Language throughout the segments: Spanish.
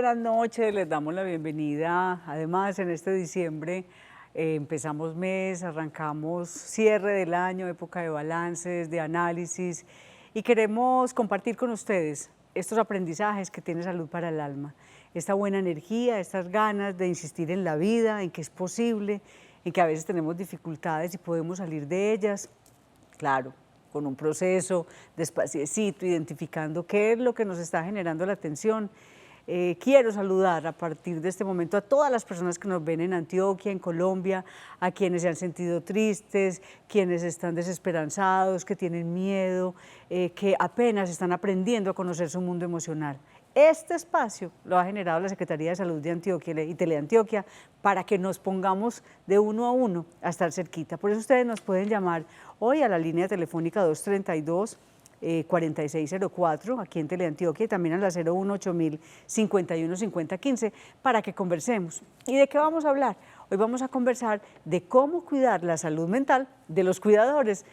buenas noches, les damos la bienvenida. Además, en este diciembre empezamos mes, arrancamos cierre del año, época de balances, de análisis, y queremos compartir con ustedes estos aprendizajes que tiene Salud para el Alma, esta buena energía, estas ganas de insistir en la vida, en que es posible, en que a veces tenemos dificultades y podemos salir de ellas, claro, con un proceso, despaciecito, identificando qué es lo que nos está generando la tensión. Quiero saludar a partir de este momento a todas las personas que nos ven en Antioquia, en Colombia, a quienes se han sentido tristes, quienes están desesperanzados, que tienen miedo, que apenas están aprendiendo a conocer su mundo emocional. Este espacio lo ha generado la Secretaría de Salud de Antioquia y Teleantioquia para que nos pongamos de uno a uno a estar cerquita. Por eso ustedes nos pueden llamar hoy a la línea telefónica 232-4604 aquí en Teleantioquia y también a la 018 51 50 15 para que conversemos. ¿Y de qué vamos a hablar? Hoy vamos a conversar de cómo cuidar la salud mental de los cuidadores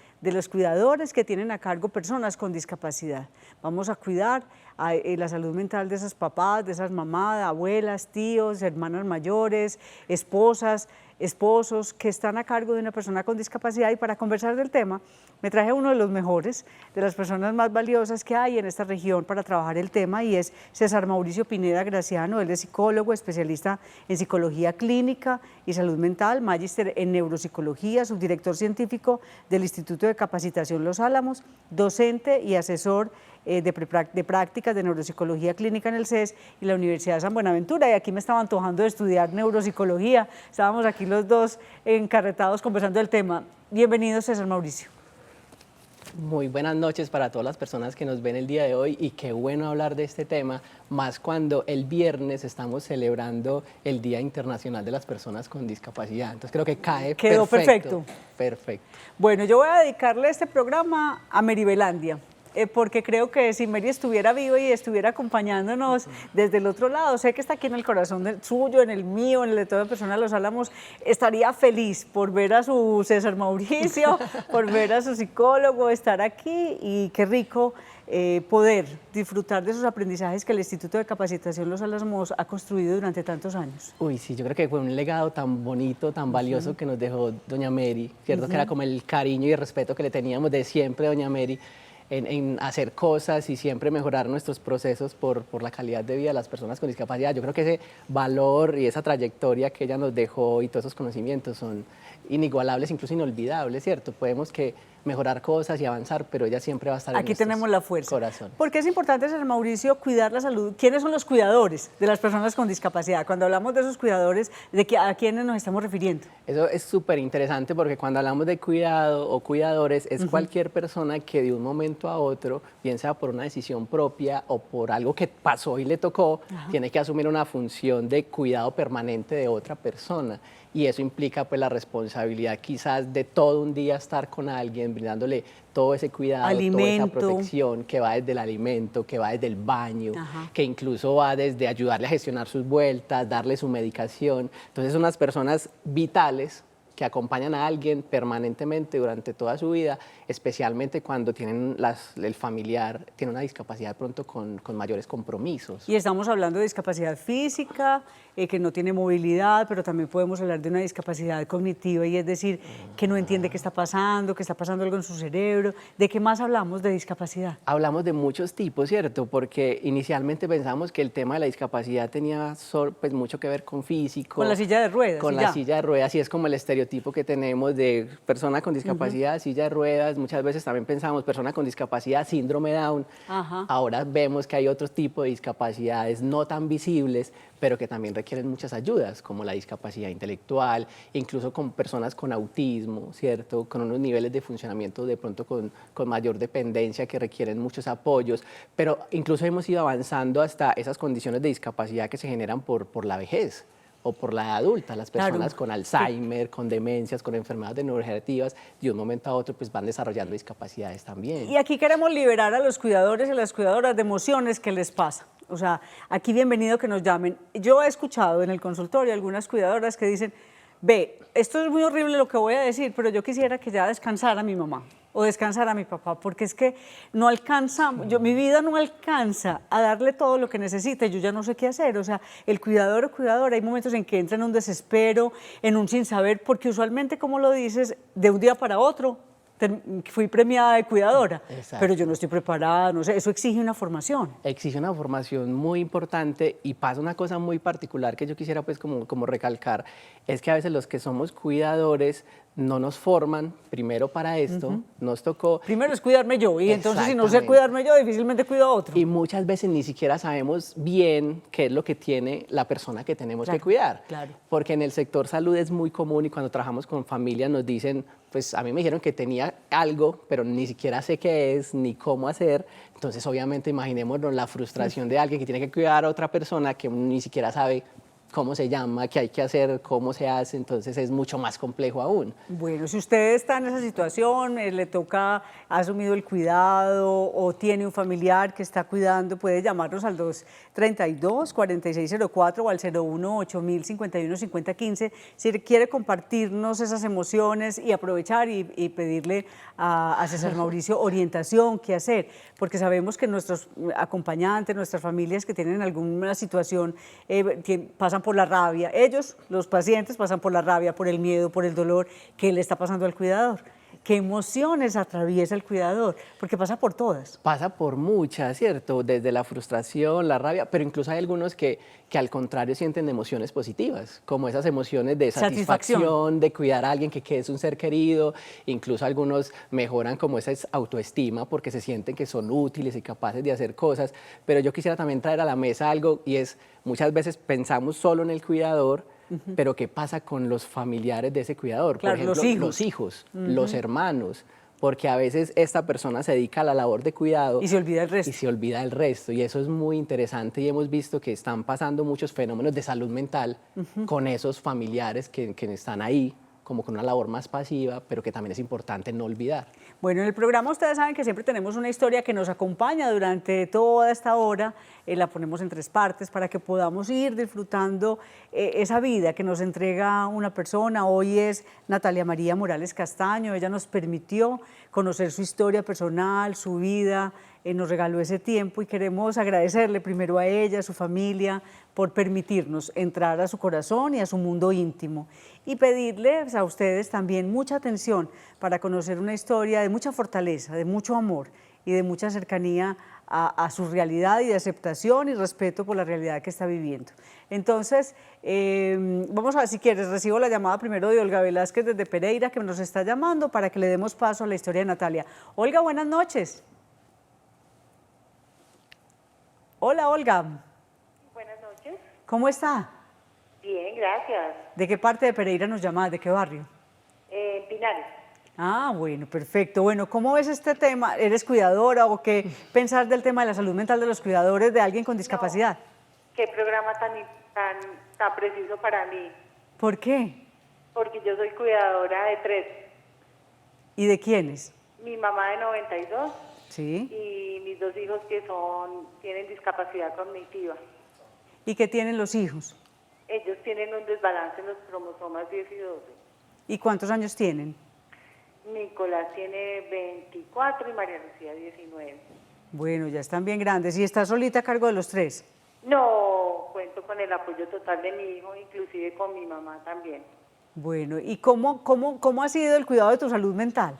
que tienen a cargo personas con discapacidad. Vamos a cuidar la salud mental de esas papás, de esas mamás, abuelas, tíos, hermanas mayores, esposas, esposos que están a cargo de una persona con discapacidad. Y para conversar del tema me traje a uno de los mejores, de las personas más valiosas que hay en esta región para trabajar el tema, y es César Mauricio Pineda Graciano. Él es psicólogo, especialista en psicología clínica y salud mental, magíster en neuropsicología, subdirector científico del Instituto de Capacitación Los Álamos, docente y asesor de prácticas de neuropsicología clínica en el CES y la Universidad de San Buenaventura. Y aquí me estaba antojando de estudiar neuropsicología. Estábamos aquí los dos encarretados conversando del tema. Bienvenido, César Mauricio. Muy buenas noches para todas las personas que nos ven el día de hoy, y qué bueno hablar de este tema, más cuando el viernes estamos celebrando el Día Internacional de las Personas con Discapacidad. Entonces creo que quedó perfecto. Perfecto. Bueno, yo voy a dedicarle este programa a Meribelandia, porque creo que si Mary estuviera viva y estuviera acompañándonos desde el otro lado, sé que está aquí en el corazón suyo, en el mío, en el de toda persona de Los Álamos, estaría feliz por ver a su César Mauricio, por ver a su psicólogo, estar aquí, y qué rico poder disfrutar de esos aprendizajes que el Instituto de Capacitación Los Álamos ha construido durante tantos años. Uy, sí, yo creo que fue un legado tan bonito, tan valioso que nos dejó doña Mary, ¿cierto? Que era como el cariño y el respeto que le teníamos de siempre, doña Mary, en hacer cosas y siempre mejorar nuestros procesos por la calidad de vida de las personas con discapacidad. Yo creo que ese valor y esa trayectoria que ella nos dejó y todos esos conocimientos son inigualables, incluso inolvidables, ¿cierto? Podemos mejorar cosas y avanzar, pero ella siempre va a estar aquí tenemos la fuerza. Corazón. Porque es importante, César Mauricio, cuidar la salud. ¿Quiénes son los cuidadores de las personas con discapacidad? Cuando hablamos de esos cuidadores, ¿a quiénes nos estamos refiriendo? Eso es súper interesante, porque cuando hablamos de cuidado o cuidadores, es cualquier persona que de un momento a otro, bien sea por una decisión propia o por algo que pasó y le tocó, tiene que asumir una función de cuidado permanente de otra persona. Y eso implica pues la responsabilidad quizás de todo un día estar con alguien, brindándole todo ese cuidado, toda esa protección, que va desde el alimento, que va desde el baño, que incluso va desde ayudarle a gestionar sus vueltas, darle su medicación. Entonces son unas personas vitales que acompañan a alguien permanentemente durante toda su vida, especialmente cuando tienen el familiar tiene una discapacidad pronto con mayores compromisos. Y estamos hablando de discapacidad física, que no tiene movilidad, pero también podemos hablar de una discapacidad cognitiva, y es decir, que no entiende qué está pasando algo en su cerebro. ¿De qué más hablamos de discapacidad? Hablamos de muchos tipos, ¿cierto? Porque inicialmente pensamos que el tema de la discapacidad tenía pues mucho que ver con físico. Con la silla de ruedas. Con la silla de ruedas, y es como el estereotipo que tenemos de persona con discapacidad, silla de ruedas. Muchas veces también pensamos persona con discapacidad, síndrome Down. Ahora vemos que hay otro tipo de discapacidades no tan visibles, pero que también requieren muchas ayudas, como la discapacidad intelectual, incluso con personas con autismo, ¿cierto? Con unos niveles de funcionamiento de pronto con mayor dependencia, que requieren muchos apoyos, pero incluso hemos ido avanzando hasta esas condiciones de discapacidad que se generan por la vejez o por la edad adulta. Las personas con Alzheimer, con demencias, con enfermedades neurodegenerativas, de un momento a otro pues van desarrollando discapacidades también. Y aquí queremos liberar a los cuidadores y a las cuidadoras de emociones que les pasa. O sea, aquí bienvenido que nos llamen. Yo he escuchado en el consultorio algunas cuidadoras que dicen, ve, esto es muy horrible lo que voy a decir, pero yo quisiera que ya descansara mi mamá. o descansar a mi papá, porque es que no alcanza, mi vida no alcanza a darle todo lo que necesita, yo ya no sé qué hacer, o sea, el cuidador o cuidadora, hay momentos en que entra en un desespero, en un sin saber, porque usualmente, como lo dices, de un día para otro, fui premiada de cuidadora, pero yo no estoy preparada, no sé, eso exige una formación. Exige una formación muy importante y pasa una cosa muy particular que yo quisiera pues como recalcar, es que a veces los que somos cuidadores no nos forman primero para esto, nos tocó... Primero es cuidarme yo, y entonces si no sé cuidarme yo, difícilmente cuido a otro. Y muchas veces ni siquiera sabemos bien qué es lo que tiene la persona que tenemos que cuidar. Claro. Porque en el sector salud es muy común y cuando trabajamos con familias nos dicen, pues a mí me dijeron que tenía algo, pero ni siquiera sé qué es, ni cómo hacer. Entonces, obviamente, imaginémonos la frustración de alguien que tiene que cuidar a otra persona que ni siquiera sabe cómo se llama, qué hay que hacer, cómo se hace, entonces es mucho más complejo aún. Bueno, si usted está en esa situación, le toca, ha asumido el cuidado o tiene un familiar que está cuidando, puede llamarnos al 232-4604 o al 018-051-5015 si quiere compartirnos esas emociones y aprovechar y pedirle a César Mauricio orientación, qué hacer, porque sabemos que nuestros acompañantes, nuestras familias que tienen alguna situación pasan por la rabia. Ellos, los pacientes, pasan por la rabia, por el miedo, por el dolor. ¿Qué le está pasando al cuidador? ¿Qué emociones atraviesa el cuidador? Porque pasa por todas. Pasa por muchas, ¿cierto? Desde la frustración, la rabia, pero incluso hay algunos que al contrario sienten emociones positivas, como esas emociones de satisfacción, de cuidar a alguien que es un ser querido. Incluso algunos mejoran como esa autoestima porque se sienten que son útiles y capaces de hacer cosas. Pero yo quisiera también traer a la mesa algo y es, muchas veces pensamos solo en el cuidador, pero ¿qué pasa con los familiares de ese cuidador? Claro, por ejemplo, los hijos, los hermanos, porque a veces esta persona se dedica a la labor de cuidado y se olvida el resto. Y se olvida el resto, y eso es muy interesante y hemos visto que están pasando muchos fenómenos de salud mental con esos familiares que están ahí como con una labor más pasiva, pero que también es importante no olvidar. Bueno, en el programa ustedes saben que siempre tenemos una historia que nos acompaña durante toda esta hora, la ponemos en 3 partes para que podamos ir disfrutando esa vida que nos entrega una persona. Hoy es Natalia María Morales Castaño, ella nos permitió conocer su historia personal, su vida, nos regaló ese tiempo y queremos agradecerle primero a ella, a su familia, por permitirnos entrar a su corazón y a su mundo íntimo y pedirles a ustedes también mucha atención para conocer una historia de mucha fortaleza, de mucho amor y de mucha cercanía a su realidad y de aceptación y respeto por la realidad que está viviendo. Entonces, vamos a ver si quieres, recibo la llamada primero de Olga Velázquez desde Pereira, que nos está llamando para que le demos paso a la historia de Natalia. Olga, buenas noches. Hola, Olga. Buenas noches. ¿Cómo está? Bien, gracias. ¿De qué parte de Pereira nos llama? ¿De qué barrio? Pinares. Ah, bueno, perfecto. Bueno, ¿cómo ves este tema? ¿Eres cuidadora o qué pensar del tema de la salud mental de los cuidadores de alguien con discapacidad? No, qué programa tan preciso para mí. ¿Por qué? Porque yo soy cuidadora de 3. ¿Y de quiénes? Mi mamá de 92 Sí. y mis 2 hijos que tienen discapacidad cognitiva. ¿Y qué tienen los hijos? Ellos tienen un desbalance en los cromosomas 10 y 12. ¿Y cuántos años tienen? Nicolás tiene 24 y María Lucía 19. Bueno, ya están bien grandes. ¿Y está solita a cargo de los 3? No, cuento con el apoyo total de mi hijo, inclusive con mi mamá también. Bueno, ¿y cómo ha sido el cuidado de tu salud mental?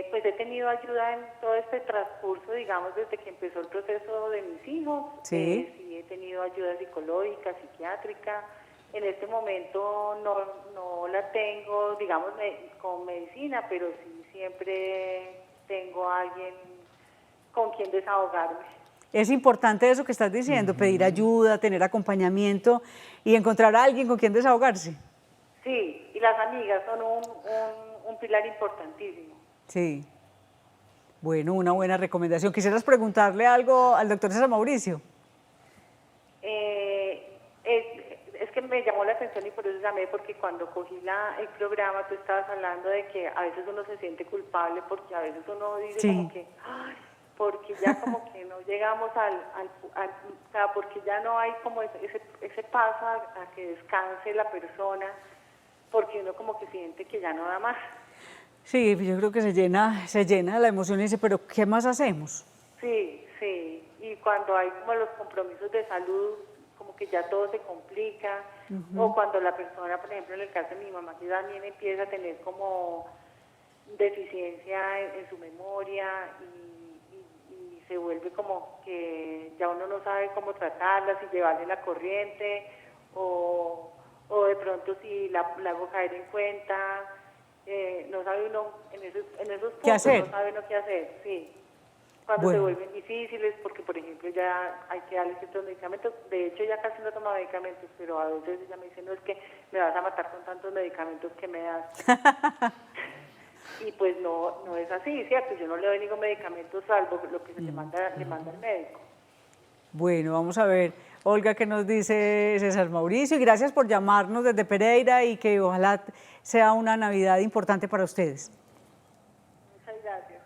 Pues he tenido ayuda en todo este transcurso, digamos, desde que empezó el proceso de mis hijos. Sí. Sí he tenido ayuda psicológica, psiquiátrica. En este momento no la tengo, digamos, con medicina, pero sí siempre tengo a alguien con quien desahogarme. Es importante eso que estás diciendo, pedir ayuda, tener acompañamiento y encontrar a alguien con quien desahogarse. Sí, y las amigas son un pilar importantísimo. Sí. Bueno, una buena recomendación. ¿Quisieras preguntarle algo al doctor César Mauricio? Es que me llamó la atención y por eso llamé, porque cuando cogí el programa tú estabas hablando de que a veces uno se siente culpable porque a veces uno dice Sí. como que, ay, porque ya como que no llegamos o sea, porque ya no hay como ese paso a que descanse la persona, porque uno como que siente que ya no da más. Sí, yo creo que se llena de la emoción y dice, pero ¿qué más hacemos? Sí, sí. Y cuando hay como los compromisos de salud, como que ya todo se complica. O cuando la persona, por ejemplo, en el caso de mi mamá, que también empieza a tener como deficiencia en su memoria y se vuelve como que ya uno no sabe cómo tratarla, si llevarle la corriente o de pronto si la hago caer en cuenta, no sabe uno en esos puntos, ¿Qué hacer? no sabe uno qué hacer, sí. Cuando se vuelven difíciles, porque por ejemplo ya hay que darle ciertos medicamentos, de hecho ya casi no toma medicamentos, pero a veces ella me dice, no, es que me vas a matar con tantos medicamentos que me das. Y pues no es así, ¿cierto? Yo no le doy ningún medicamento salvo lo que le manda el médico. Bueno, vamos a ver, Olga, qué nos dice César Mauricio, y gracias por llamarnos desde Pereira y que ojalá sea una Navidad importante para ustedes. Muchas gracias.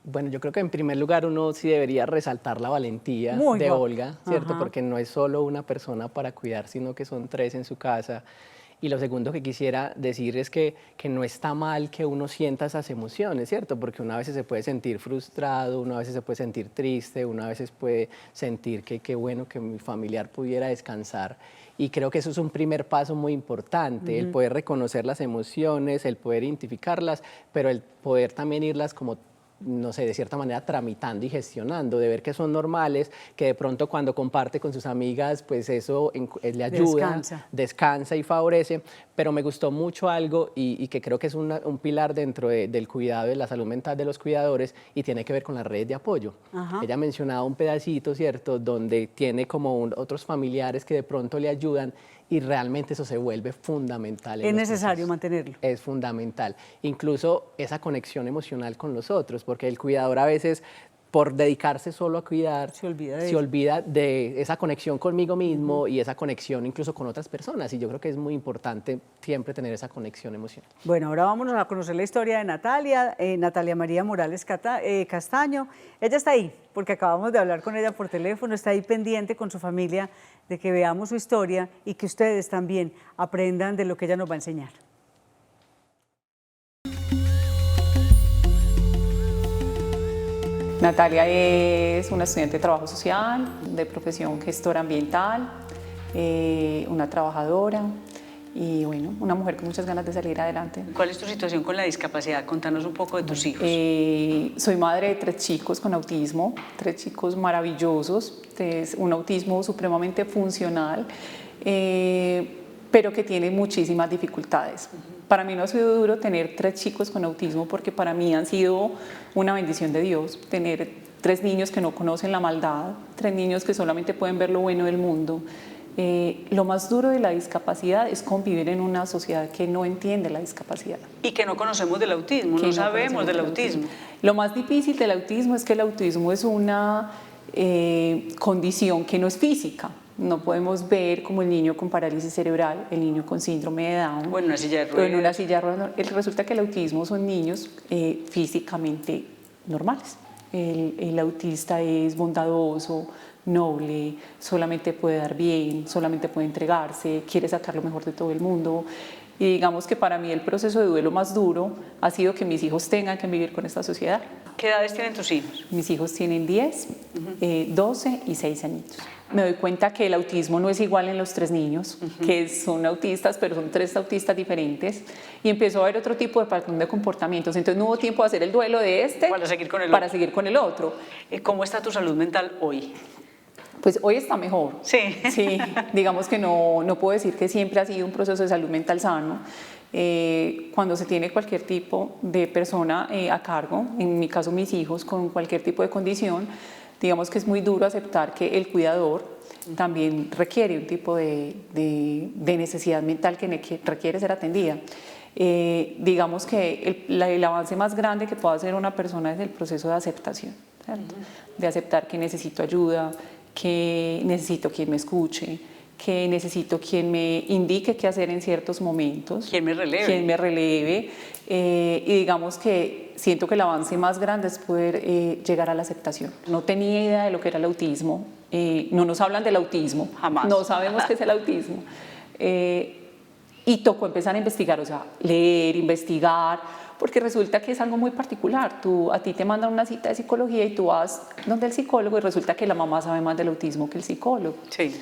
Bueno, yo creo que en primer lugar uno sí debería resaltar la valentía de Olga, ¿cierto? Porque no es solo una persona para cuidar, sino que son 3 en su casa. Y lo segundo que quisiera decir es que no está mal que uno sienta esas emociones, ¿cierto? Porque uno a veces se puede sentir frustrado, uno a veces se puede sentir triste, uno a veces puede sentir que qué bueno que mi familiar pudiera descansar. Y creo que eso es un primer paso muy importante, el poder reconocer las emociones, el poder identificarlas, pero el poder también irlas como, no sé, de cierta manera tramitando y gestionando, de ver que son normales, que de pronto cuando comparte con sus amigas, pues eso le ayuda, descansa y favorece. Pero me gustó mucho algo y que creo que es un pilar dentro del cuidado de la salud mental de los cuidadores y tiene que ver con las redes de apoyo. Ella mencionaba un pedacito, ¿cierto?, donde tiene como otros familiares que de pronto le ayudan y realmente eso se vuelve fundamental. Es necesario mantenerlo. Es fundamental. Incluso esa conexión emocional con los otros, porque el cuidador a veces, por dedicarse solo a cuidar, se olvida de esa conexión conmigo mismo y esa conexión incluso con otras personas. Y yo creo que es muy importante siempre tener esa conexión emocional. Bueno, ahora vámonos a conocer la historia de Natalia, Natalia María Morales Castaño. Ella está ahí, porque acabamos de hablar con ella por teléfono, está ahí pendiente con su familia de que veamos su historia y que ustedes también aprendan de lo que ella nos va a enseñar. Natalia es una estudiante de trabajo social, de profesión gestora ambiental, una trabajadora y bueno, una mujer con muchas ganas de salir adelante. ¿Cuál es tu situación con la discapacidad? Contanos un poco de tus hijos. Soy madre de 3 chicos con autismo, 3 chicos maravillosos, es un autismo supremamente funcional, pero que tiene muchísimas dificultades. Para mí no ha sido duro tener 3 chicos con autismo porque para mí han sido una bendición de Dios, tener 3 niños que no conocen la maldad, 3 niños que solamente pueden ver lo bueno del mundo. Lo más duro de la discapacidad es convivir en una sociedad que no entiende la discapacidad. Y que no conocemos del autismo, no sabemos del autismo. Lo más difícil del autismo es que el autismo es una condición que no es física. No podemos ver como el niño con parálisis cerebral, el niño con síndrome de Down. O en una silla de ruedas. En una silla de ruedas. Resulta que el autismo son niños físicamente normales. El autista es bondadoso, noble, solamente puede dar bien, solamente puede entregarse, quiere sacar lo mejor de todo el mundo. Y digamos que para mí el proceso de duelo más duro ha sido que mis hijos tengan que vivir con esta sociedad. ¿Qué edades tienen tus hijos? Mis hijos tienen 10, 12 y 6 añitos. Me doy cuenta que el autismo no es igual en los 3 niños, que son autistas, pero son 3 autistas diferentes. Y empezó a haber otro tipo de patrón de comportamientos. Entonces no hubo tiempo de hacer el duelo de este para seguir con el otro. ¿Cómo está tu salud mental hoy? Pues hoy está mejor. Sí. Sí, digamos que no puedo decir que siempre ha sido un proceso de salud mental sano. Cuando se tiene cualquier tipo de persona a cargo, en mi caso mis hijos con cualquier tipo de condición, digamos que es muy duro aceptar que el cuidador también requiere un tipo de necesidad mental que requiere ser atendida. Digamos que el avance más grande que puede hacer una persona es el proceso de aceptación, ¿cierto? De aceptar que necesito ayuda, que necesito quien me escuche, que necesito quien me indique qué hacer en ciertos momentos. Quien me releve. Quien me releve. Y digamos que siento que el avance más grande es poder llegar a la aceptación. No tenía idea de lo que era el autismo. No nos hablan del autismo. Jamás. No sabemos qué es el autismo. Y tocó empezar a investigar, o sea, leer, investigar, porque resulta que es algo muy particular. A ti te mandan una cita de psicología y tú vas donde el psicólogo y resulta que la mamá sabe más del autismo que el psicólogo. Sí.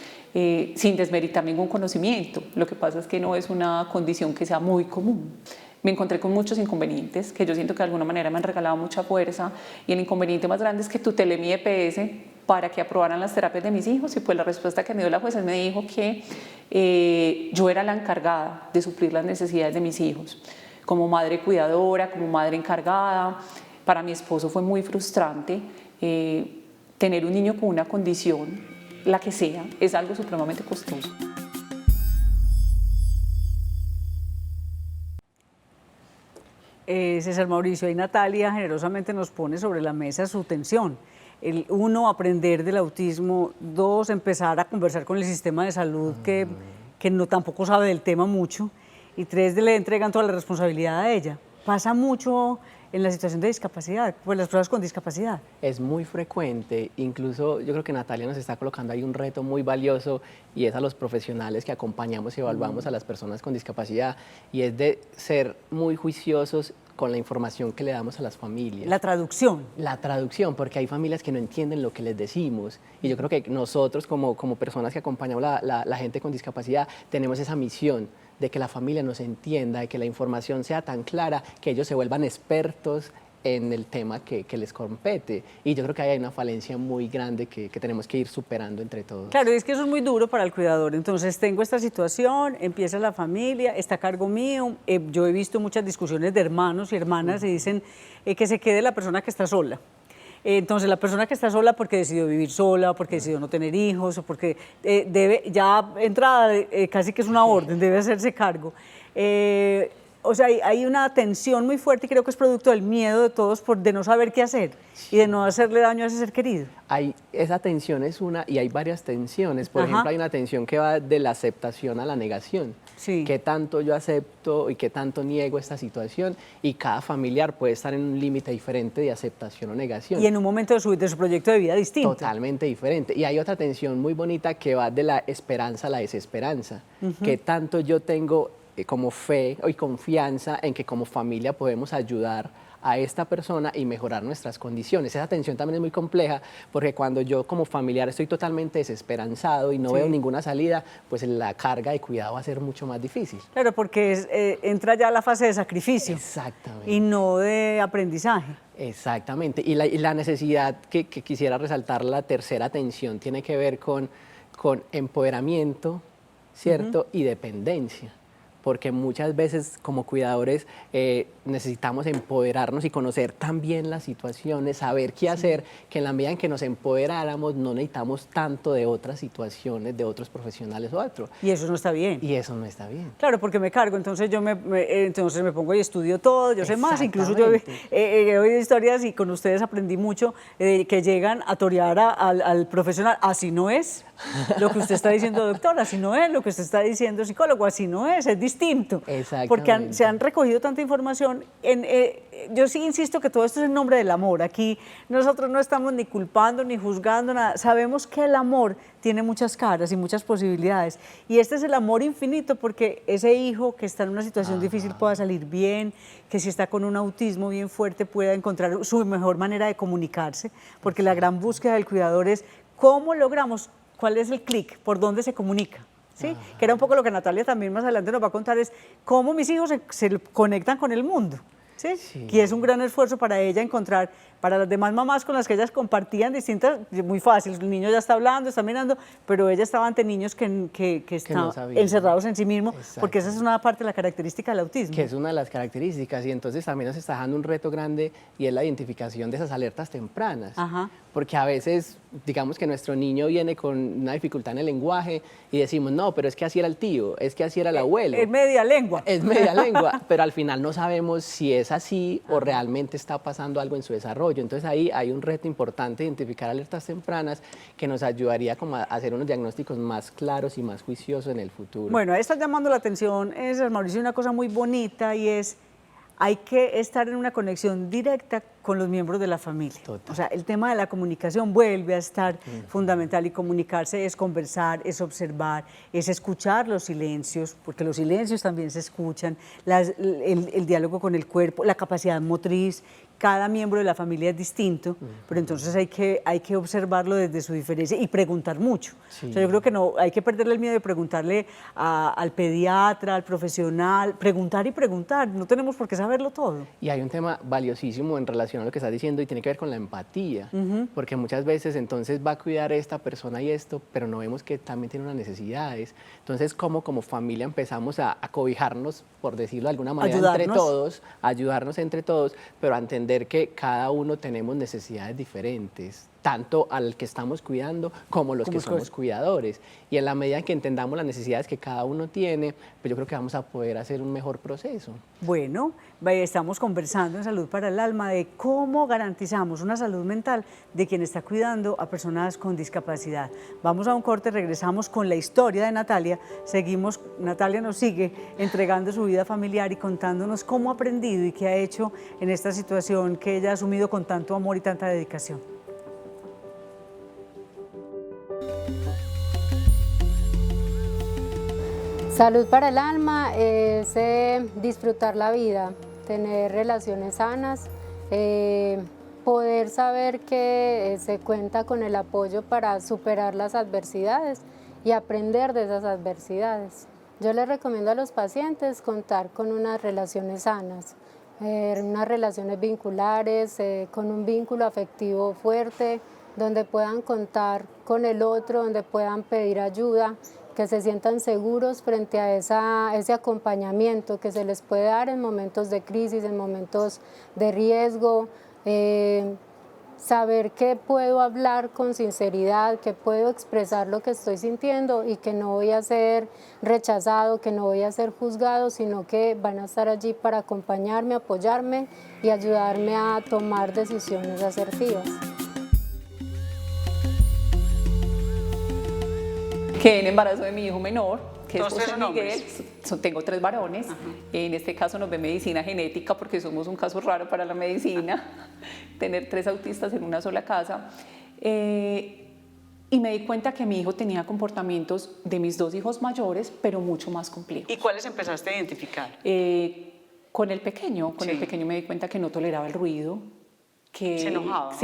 Sin desmeritar ningún conocimiento. Lo que pasa es que no es una condición que sea muy común. Me encontré con muchos inconvenientes que yo siento que de alguna manera me han regalado mucha fuerza, y el inconveniente más grande es que tutelé mi EPS para que aprobaran las terapias de mis hijos, y pues la respuesta que me dio la jueza me dijo que yo era la encargada de suplir las necesidades de mis hijos. Como madre cuidadora, como madre encargada, para mi esposo fue muy frustrante tener un niño con una condición, la que sea, es algo supremamente costoso. César Mauricio, ahí Natalia generosamente nos pone sobre la mesa su tensión. Uno, aprender del autismo; dos, empezar a conversar con el sistema de salud que no tampoco sabe del tema mucho; y tres, le entregan toda la responsabilidad a ella. Pasa mucho en la situación de discapacidad, pues las personas con discapacidad. Es muy frecuente, incluso yo creo que Natalia nos está colocando ahí un reto muy valioso, y es a los profesionales que acompañamos y evaluamos a las personas con discapacidad, y es de ser muy juiciosos con la información que le damos a las familias. La traducción. La traducción, porque hay familias que no entienden lo que les decimos, y yo creo que nosotros como personas que acompañamos la gente con discapacidad tenemos esa misión de que la familia nos entienda, de que la información sea tan clara que ellos se vuelvan expertos en el tema que les compete. Y yo creo que ahí hay una falencia muy grande que tenemos que ir superando entre todos. Claro, y es que eso es muy duro para el cuidador. Entonces, tengo esta situación, empieza la familia, está a cargo mío. Yo he visto muchas discusiones de hermanos y hermanas y dicen que se quede la persona que está sola. Entonces, la persona que está sola porque decidió vivir sola, porque decidió no tener hijos, o porque debe, ya entrada, casi que es una orden, debe hacerse cargo. O sea, hay una tensión muy fuerte, y creo que es producto del miedo de todos de no saber qué hacer y de no hacerle daño a ese ser querido. Esa tensión es una, y hay varias tensiones. Por ejemplo, hay una tensión que va de la aceptación a la negación. Sí. Qué tanto yo acepto y qué tanto niego esta situación, y cada familiar puede estar en un límite diferente de aceptación o negación. Y en un momento de su proyecto de vida distinto. Totalmente diferente. Y hay otra tensión muy bonita que va de la esperanza a la desesperanza. Qué tanto yo tengo como fe y confianza en que como familia podemos ayudar a esta persona y mejorar nuestras condiciones. Esa tensión también es muy compleja, porque cuando yo como familiar estoy totalmente desesperanzado y no veo ninguna salida, pues la carga de cuidado va a ser mucho más difícil. Claro, porque entra ya la fase de sacrificio. Exactamente. Y no de aprendizaje. Exactamente. Y la necesidad que quisiera resaltar, la tercera tensión, tiene que ver con empoderamiento, ¿cierto? Y dependencia. Porque muchas veces como cuidadores necesitamos empoderarnos y conocer también las situaciones, saber qué hacer, que en la medida en que nos empoderáramos no necesitamos tanto de otras situaciones, de otros profesionales o otros. Y eso no está bien. Y eso no está bien. Claro, porque me cargo, entonces entonces me pongo y estudio todo, yo sé más, incluso yo he oído historias, y con ustedes aprendí mucho, que llegan a torear al profesional. Así no es lo que usted está diciendo, doctor, así no es lo que usted está diciendo, psicólogo, así no es distinto. Porque se han recogido tanta información. Yo sí insisto que todo esto es en nombre del amor. Aquí nosotros no estamos ni culpando ni juzgando nada. Sabemos que el amor tiene muchas caras y muchas posibilidades. Y este es el amor infinito, porque ese hijo que está en una situación difícil pueda salir bien, que si está con un autismo bien fuerte pueda encontrar su mejor manera de comunicarse, porque la gran búsqueda del cuidador es cómo logramos, cuál es el clic, por dónde se comunica. ¿Sí? Que era un poco lo que Natalia también más adelante nos va a contar, es cómo mis hijos se conectan con el mundo. ¿Sí? Sí. Y es un gran esfuerzo para ella encontrar, para las demás mamás con las que ellas compartían distintas, muy fácil, el niño ya está hablando, está mirando, pero ella estaba ante niños que están no encerrados en sí mismos, porque esa es una parte de la característica del autismo. Que es una de las características, y entonces también nos está dando un reto grande, y es la identificación de esas alertas tempranas. Porque a veces, digamos que nuestro niño viene con una dificultad en el lenguaje y decimos, no, pero es que así era el tío, es que así era el abuelo. Es media lengua. Es media lengua, pero al final no sabemos si es así o realmente está pasando algo en su desarrollo. Entonces ahí hay un reto importante, identificar alertas tempranas, que nos ayudaría como a hacer unos diagnósticos más claros y más juiciosos en el futuro. Bueno, ahí está llamando la atención, Mauricio, una cosa muy bonita, y es, hay que estar en una conexión directa con los miembros de la familia. Total. O sea, el tema de la comunicación vuelve a estar fundamental, y comunicarse es conversar, es observar, es escuchar los silencios, porque los silencios también se escuchan, el diálogo con el cuerpo, la capacidad motriz. Cada miembro de la familia es distinto, pero entonces hay que observarlo desde su diferencia y preguntar mucho. Sí. O sea, yo creo que no hay que perderle el miedo de preguntarle al pediatra, al profesional, preguntar y preguntar. No tenemos por qué saberlo todo. Y hay un tema valiosísimo en relación a lo que estás diciendo y tiene que ver con la empatía, porque muchas veces entonces va a cuidar esta persona y esto, pero no vemos que también tiene unas necesidades. Entonces, ¿cómo como familia empezamos a cobijarnos, por decirlo de alguna manera, entre todos, ayudarnos entre todos, pero a entender que cada uno tenemos necesidades diferentes, tanto al que estamos cuidando como los que somos cuidadores. Y en la medida en que entendamos las necesidades que cada uno tiene, pues yo creo que vamos a poder hacer un mejor proceso. Bueno, estamos conversando en Salud para el Alma de cómo garantizamos una salud mental de quien está cuidando a personas con discapacidad. Vamos a un corte, regresamos con la historia de Natalia. Seguimos, Natalia nos sigue entregando su vida familiar y contándonos cómo ha aprendido y qué ha hecho en esta situación que ella ha asumido con tanto amor y tanta dedicación. Salud para el alma es disfrutar la vida, tener relaciones sanas, poder saber que se cuenta con el apoyo para superar las adversidades y aprender de esas adversidades. Yo les recomiendo a los pacientes contar con unas relaciones sanas, unas relaciones vinculares, con un vínculo afectivo fuerte, donde puedan contar con el otro, donde puedan pedir ayuda, que se sientan seguros frente a ese acompañamiento que se les puede dar en momentos de crisis, en momentos de riesgo, saber que puedo hablar con sinceridad, que puedo expresar lo que estoy sintiendo y que no voy a ser rechazado, que no voy a ser juzgado, sino que van a estar allí para acompañarme, apoyarme y ayudarme a tomar decisiones asertivas. Quedé en embarazo de mi hijo menor, que es ¿Todos tres José son Miguel. hombres? Tengo 3 varones. En este caso nos ve medicina genética porque somos un caso raro para la medicina, tener 3 autistas en una sola casa. Y me di cuenta que mi hijo tenía comportamientos de mis 2 hijos mayores, pero mucho más complejos. ¿Y cuáles empezaste a identificar? Con el pequeño me di cuenta que no toleraba el ruido, que se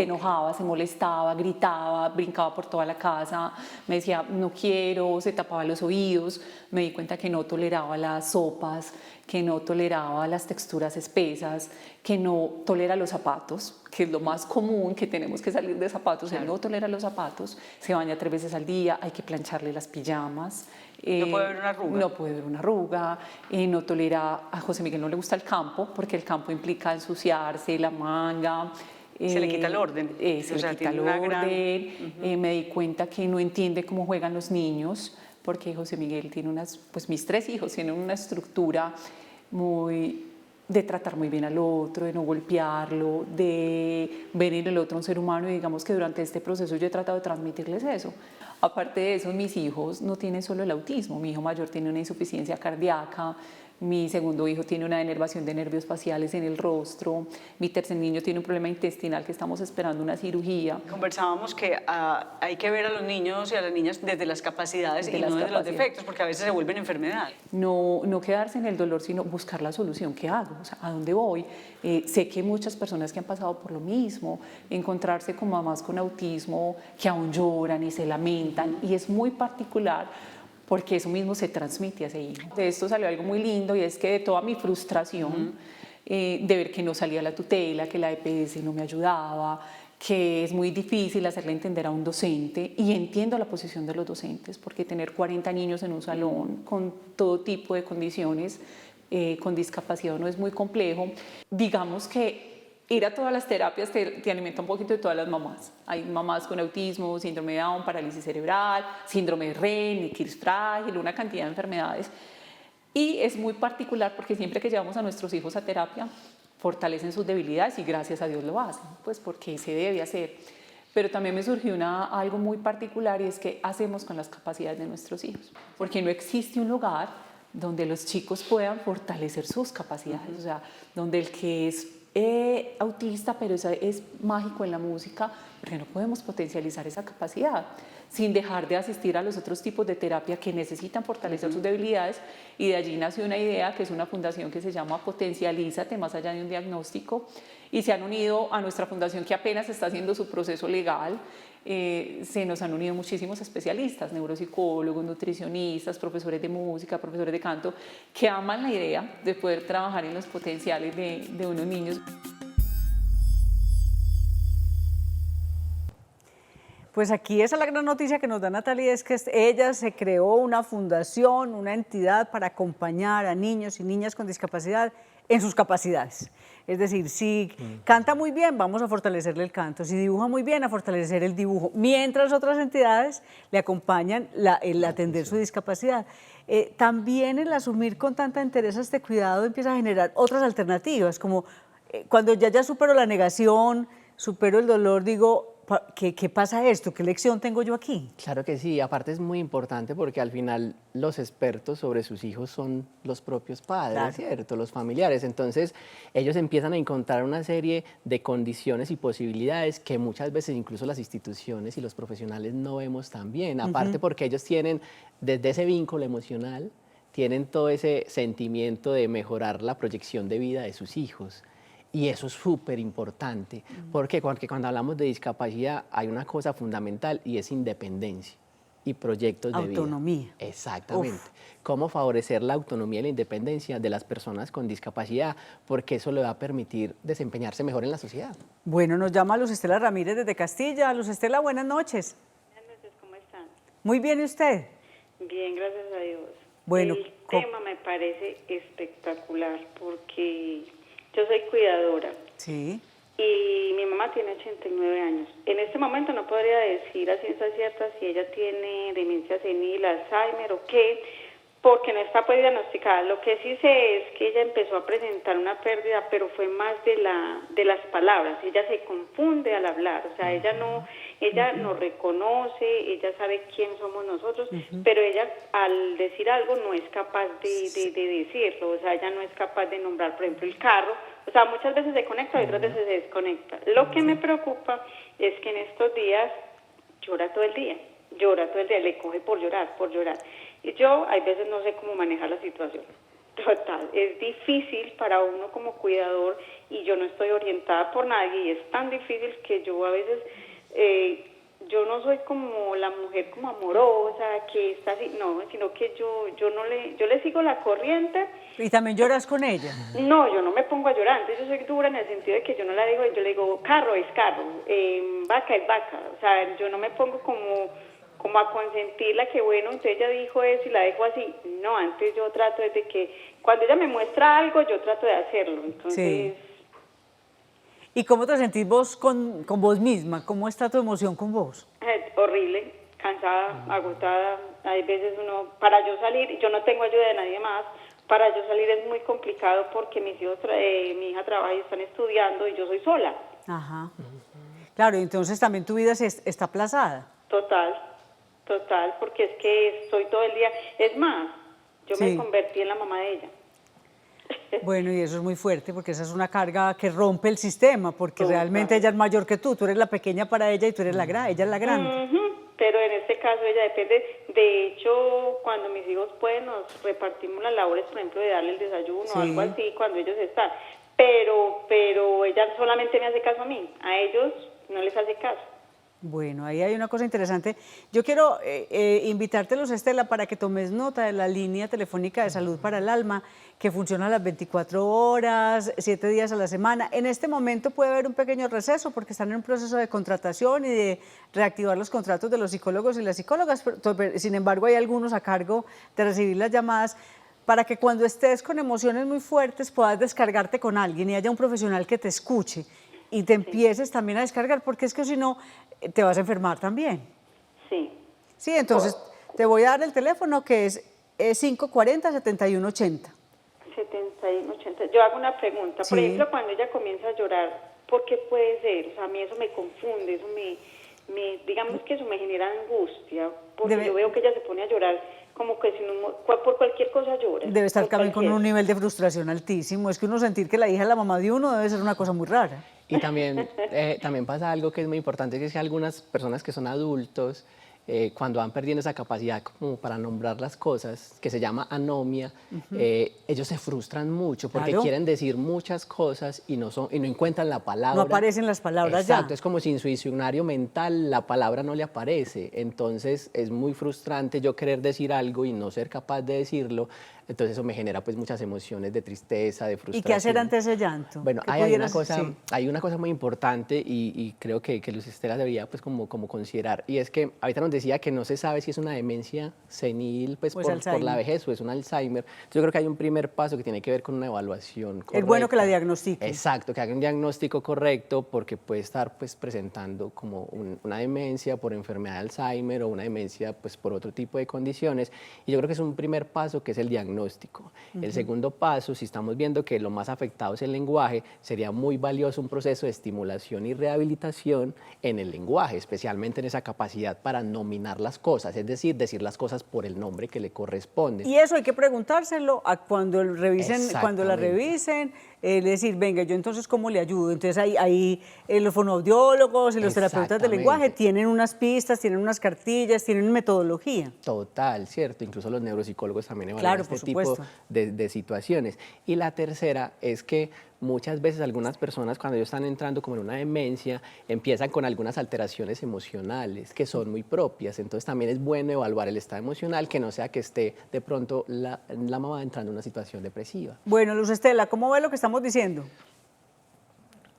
enojaba, se molestaba, gritaba, brincaba por toda la casa, me decía no quiero, se tapaba los oídos. Me di cuenta que no toleraba las sopas, que no toleraba las texturas espesas, que no tolera los zapatos, que es lo más común, que tenemos que salir de zapatos. Él no tolera los zapatos, se baña 3 veces al día, hay que plancharle las pijamas. ¿No puede ver una arruga? No puede ver una arruga, no tolera, a José Miguel no le gusta el campo, porque el campo implica ensuciarse, la manga. Se le quita el orden. Se le quita el orden. Me di cuenta que no entiende cómo juegan los niños, porque José Miguel tiene mis 3 hijos tienen una estructura de tratar muy bien al otro, de no golpearlo, de ver en el otro un ser humano, y digamos que durante este proceso yo he tratado de transmitirles eso. Aparte de eso, mis hijos no tienen solo el autismo. Mi hijo mayor tiene una insuficiencia cardíaca, mi segundo hijo tiene una denervación de nervios faciales en el rostro, mi tercer niño tiene un problema intestinal que estamos esperando una cirugía. Conversábamos que hay que ver a los niños y a las niñas desde las capacidades y no desde los defectos, porque a veces se vuelven enfermedad. No quedarse en el dolor, sino buscar la solución. ¿Qué hago? O sea, ¿a dónde voy? Sé que muchas personas que han pasado por lo mismo, encontrarse con mamás con autismo que aún lloran y se lamentan, y es muy particular porque eso mismo se transmite a ese hijo. De esto salió algo muy lindo, y es que de toda mi frustración de ver que no salía la tutela, que la EPS no me ayudaba, que es muy difícil hacerle entender a un docente, y entiendo la posición de los docentes, porque tener 40 niños en un salón con todo tipo de condiciones, con discapacidad, no es muy complejo. Digamos que ir a todas las terapias te alimenta un poquito de todas las mamás. Hay mamás con autismo, síndrome de Down, parálisis cerebral, síndrome de Rett, Kirsch frágil, una cantidad de enfermedades. Y es muy particular porque siempre que llevamos a nuestros hijos a terapia, fortalecen sus debilidades, y gracias a Dios lo hacen, pues porque se debe hacer. Pero también me surgió algo muy particular, y es que hacemos con las capacidades de nuestros hijos, porque no existe un lugar donde los chicos puedan fortalecer sus capacidades, o sea, donde el que es autista, pero es mágico en la música, porque no podemos potencializar esa capacidad sin dejar de asistir a los otros tipos de terapia que necesitan fortalecer sus debilidades. Y de allí nació una idea que es una fundación que se llama Potencialízate, más allá de un diagnóstico, y se han unido a nuestra fundación que apenas está haciendo su proceso legal. Se nos han unido muchísimos especialistas, neuropsicólogos, nutricionistas, profesores de música, profesores de canto, que aman la idea de poder trabajar en los potenciales de unos niños. Pues aquí esa es la gran noticia que nos da Natalia, es que ella se creó una fundación, una entidad para acompañar a niños y niñas con discapacidad en sus capacidades. Es decir, si canta muy bien, vamos a fortalecerle el canto, si dibuja muy bien, a fortalecer el dibujo, mientras otras entidades le acompañan el atender su discapacidad. También el asumir con tanta entereza este cuidado empieza a generar otras alternativas, como cuando ya supero la negación, supero el dolor, digo, ¿qué pasa esto? ¿Qué lección tengo yo aquí? Claro que sí, aparte es muy importante porque al final los expertos sobre sus hijos son los propios padres, Claro. ¿cierto? Los familiares. Entonces ellos empiezan a encontrar una serie de condiciones y posibilidades que muchas veces incluso las instituciones y los profesionales no vemos tan bien. Aparte porque ellos tienen desde ese vínculo emocional, tienen todo ese sentimiento de mejorar la proyección de vida de sus hijos. Y eso es súper importante, porque cuando hablamos de discapacidad hay una cosa fundamental y es independencia y proyectos de vida. Autonomía. Exactamente. Cómo favorecer la autonomía y la independencia de las personas con discapacidad, porque eso le va a permitir desempeñarse mejor en la sociedad. Bueno, nos llama Luz Estela Ramírez desde Castilla. Luz Estela, buenas noches. Buenas noches, ¿cómo están? Muy bien, ¿y usted? Bien, gracias a Dios. Bueno, el tema me parece espectacular porque yo soy cuidadora Sí. y mi mamá tiene 89 años. En este momento no podría decir a ciencia cierta si ella tiene demencia senil, Alzheimer o qué, porque no está pues diagnosticada. Lo que sí sé es que ella empezó a presentar una pérdida, pero fue más de las palabras. Ella se confunde al hablar, o sea, ella nos reconoce, ella sabe quién somos nosotros, pero ella al decir algo no es capaz de decirlo, o sea, ella no es capaz de nombrar, por ejemplo, el carro. O sea, muchas veces se conecta y otras veces se desconecta. Lo que me preocupa es que en estos días llora todo el día, le coge por llorar. Y yo hay veces no sé cómo manejar la situación. Total, es difícil para uno como cuidador y yo no estoy orientada por nadie y es tan difícil que yo a veces, yo no soy como la mujer como amorosa, que está así, no, sino que yo le sigo la corriente. ¿Y también lloras con ella? No, yo no me pongo a llorar, entonces yo soy dura en el sentido de que yo no la digo, yo le digo carro es carro, vaca es vaca, o sea, yo no me pongo como a consentirla, que bueno, entonces ella dijo eso y la dejo así. No, antes yo trato de que cuando ella me muestra algo, yo trato de hacerlo, entonces... Sí. ¿Y cómo te sentís vos con vos misma? ¿Cómo está tu emoción con vos? Horrible, cansada, agotada, hay veces uno, para yo salir, yo no tengo ayuda de nadie más, para yo salir es muy complicado porque mis hijos, mi hija trabaja y están estudiando y yo soy sola. Ajá. Claro, entonces también tu vida está aplazada. Total, porque es que estoy todo el día, es más, yo me convertí en la mamá de ella. Bueno, y eso es muy fuerte porque esa es una carga que rompe el sistema, porque realmente ella es mayor que tú eres la pequeña para ella y tú eres ella es la grande. Pero en este caso ella depende, de hecho, cuando mis hijos pueden, nos repartimos las labores, por ejemplo, de darle el desayuno o algo así, cuando ellos están, pero ella solamente me hace caso a mí, a ellos no les hace caso. Bueno, ahí hay una cosa interesante. Yo quiero invitarte, Luz Estela, para que tomes nota de la línea telefónica de Salud para el Alma, que funciona a las 24 horas, 7 días a la semana. En este momento puede haber un pequeño receso porque están en un proceso de contratación y de reactivar los contratos de los psicólogos y las psicólogas. Sin embargo, hay algunos a cargo de recibir las llamadas para que cuando estés con emociones muy fuertes puedas descargarte con alguien y haya un profesional que te escuche y te empieces también a descargar, porque es que si no, te vas a enfermar también. Sí, entonces te voy a dar el teléfono que es 540-7180. 7180. Yo hago una pregunta. Por ejemplo, cuando ella comienza a llorar, ¿por qué puede ser? O sea, a mí eso me confunde, eso digamos que eso me genera angustia, porque yo veo que ella se pone a llorar como que por cualquier cosa llora. Debe estar por también con cualquier. un nivel de frustración altísimo. Es que uno sentir que la hija es la mamá de uno debe ser una cosa muy rara. Y también, también pasa algo que es muy importante, que es que algunas personas que son adultos, cuando van perdiendo esa capacidad como para nombrar las cosas, que se llama anomia, ellos se frustran mucho porque Claro. quieren decir muchas cosas y no encuentran la palabra. No aparecen las palabras Exacto, ya. es como si en su diccionario mental la palabra no le aparece. Entonces es muy frustrante yo querer decir algo y no ser capaz de decirlo. Entonces eso me genera pues muchas emociones de tristeza, de frustración. ¿Y qué hacer ante ese llanto? Bueno, ¿Qué hay una pudieras- cosa, sí. hay una cosa muy importante y creo que Luz Estela debería pues como considerar, y es que ahorita nos decía que no se sabe si es una demencia senil pues Pues por la Alzheimer. vejez o es un Alzheimer. Entonces yo creo que hay un primer paso que tiene que ver con una evaluación correcta. Es bueno que la diagnostique. Exacto, que haga un diagnóstico correcto porque puede estar pues presentando como una demencia por enfermedad de Alzheimer o una demencia pues por otro tipo de condiciones, y yo creo que es un primer paso que es el diagnóstico. El segundo paso, si estamos viendo que lo más afectado es el lenguaje, sería muy valioso un proceso de estimulación y rehabilitación en el lenguaje, especialmente en esa capacidad para nominar las cosas, es decir las cosas por el nombre que le corresponde. Y eso hay que preguntárselo a cuando revisen, cuando la Exactamente. revisen, decir, venga, yo entonces ¿cómo le ayudo? Entonces ahí los fonoaudiólogos y los terapeutas del lenguaje Exactamente. tienen unas pistas, tienen unas cartillas, tienen metodología. Total, cierto. Incluso los neuropsicólogos también evalúan Claro, este por tipo supuesto. de situaciones. Y la tercera es que muchas veces algunas personas cuando ellos están entrando como en una demencia empiezan con algunas alteraciones emocionales que son muy propias. Entonces también es bueno evaluar el estado emocional, que no sea que esté de pronto la mamá entrando en una situación depresiva. Bueno, Luz Estela, ¿cómo ve lo que estamos diciendo?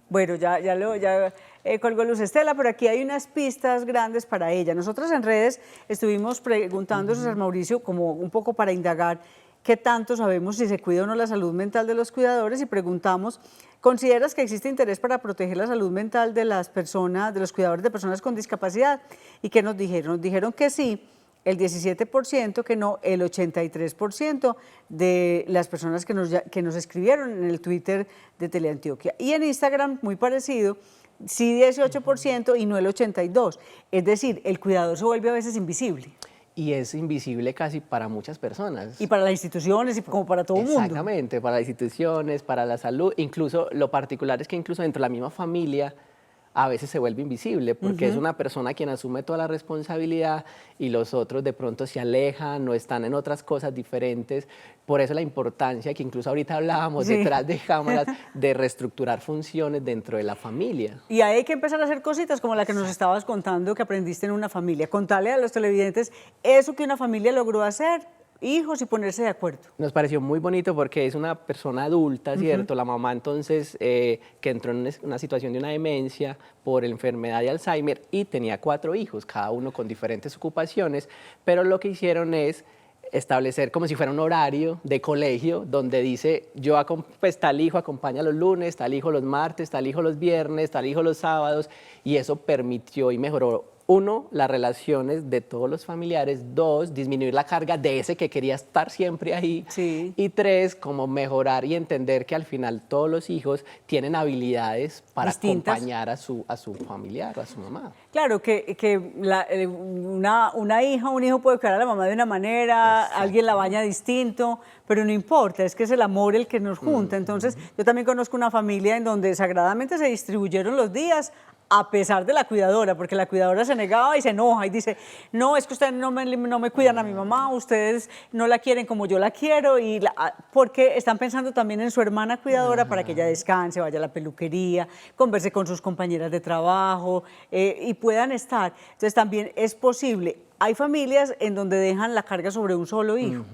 Bueno, ya colgó Luz Estela, pero aquí hay unas pistas grandes para ella. Nosotros en redes estuvimos preguntando a César Mauricio como un poco para indagar qué tanto sabemos si se cuida o no la salud mental de los cuidadores y preguntamos, ¿consideras que existe interés para proteger la salud mental de las personas, de los cuidadores de personas con discapacidad? ¿Y qué nos dijeron? Nos dijeron que sí, el 17%, que no, el 83% de las personas que nos escribieron en el Twitter de Teleantioquia. Y en Instagram, muy parecido, sí 18% y no el 82%. Es decir, el cuidador se vuelve a veces invisible. Y es invisible casi para muchas personas. Y para las instituciones y como para todo el mundo. Exactamente, para las instituciones, para la salud. Incluso lo particular es que incluso dentro de la misma familia a veces se vuelve invisible porque es una persona quien asume toda la responsabilidad y los otros de pronto se alejan o están en otras cosas diferentes. Por eso la importancia que incluso ahorita hablábamos detrás de cámaras de reestructurar funciones dentro de la familia. Y ahí hay que empezar a hacer cositas como la que nos estabas contando que aprendiste en una familia. Contale a los televidentes eso que una familia logró hacer, hijos, y ponerse de acuerdo. Nos pareció muy bonito porque es una persona adulta, ¿cierto? La mamá entonces que entró en una situación de una demencia por enfermedad de Alzheimer y tenía 4 hijos, cada uno con diferentes ocupaciones, pero lo que hicieron es establecer como si fuera un horario de colegio donde dice, pues tal hijo acompaña los lunes, tal hijo los martes, tal hijo los viernes, tal hijo los sábados, y eso permitió y mejoró, 1, las relaciones de todos los familiares, 2, disminuir la carga de ese que quería estar siempre ahí, Sí. y 3, como mejorar y entender que al final todos los hijos tienen habilidades para Distintas. acompañar a su familiar, a su mamá. Claro, una hija o un hijo puede cuidar a la mamá de una manera, alguien la baña distinto, pero no importa, es que es el amor el que nos junta. Entonces, yo también conozco una familia en donde sagradamente se distribuyeron los días a pesar de la cuidadora, porque la cuidadora se negaba y se enoja y dice, no, es que ustedes no me cuidan a mi mamá, ustedes no la quieren como yo la quiero, porque están pensando también en su hermana cuidadora para que ella descanse, vaya a la peluquería, converse con sus compañeras de trabajo y puedan estar. Entonces también es posible. Hay familias en donde dejan la carga sobre un solo hijo.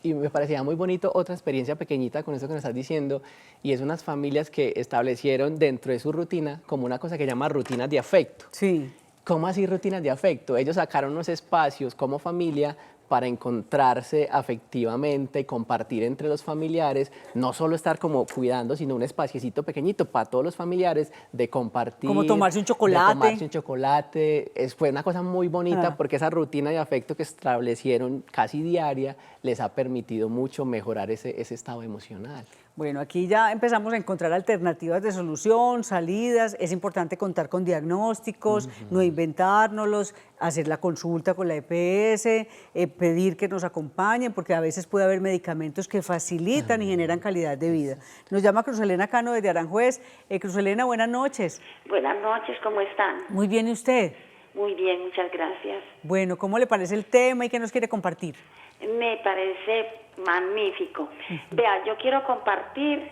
Y me parecía muy bonito otra experiencia pequeñita con eso que nos estás diciendo, y es unas familias que establecieron dentro de su rutina como una cosa que llama rutinas de afecto. Sí. ¿Cómo así rutinas de afecto? Ellos sacaron unos espacios como familia para encontrarse afectivamente, compartir entre los familiares, no solo estar como cuidando, sino un espaciecito pequeñito para todos los familiares de compartir. Como tomarse un chocolate. De tomarse un chocolate. Fue una cosa muy bonita porque esa rutina de afecto que establecieron casi diaria les ha permitido mucho mejorar ese estado emocional. Bueno, aquí ya empezamos a encontrar alternativas de solución, salidas. Es importante contar con diagnósticos, no inventárnoslos, hacer la consulta con la EPS, pedir que nos acompañen, porque a veces puede haber medicamentos que facilitan y generan calidad de vida. Nos llama Cruzalena Cano desde Aranjuez. Cruzalena, buenas noches. Buenas noches, ¿cómo están? Muy bien, ¿y usted? Muy bien, muchas gracias. Bueno, ¿cómo le parece el tema y qué nos quiere compartir? Me parece magnífico. Vea, yo quiero compartir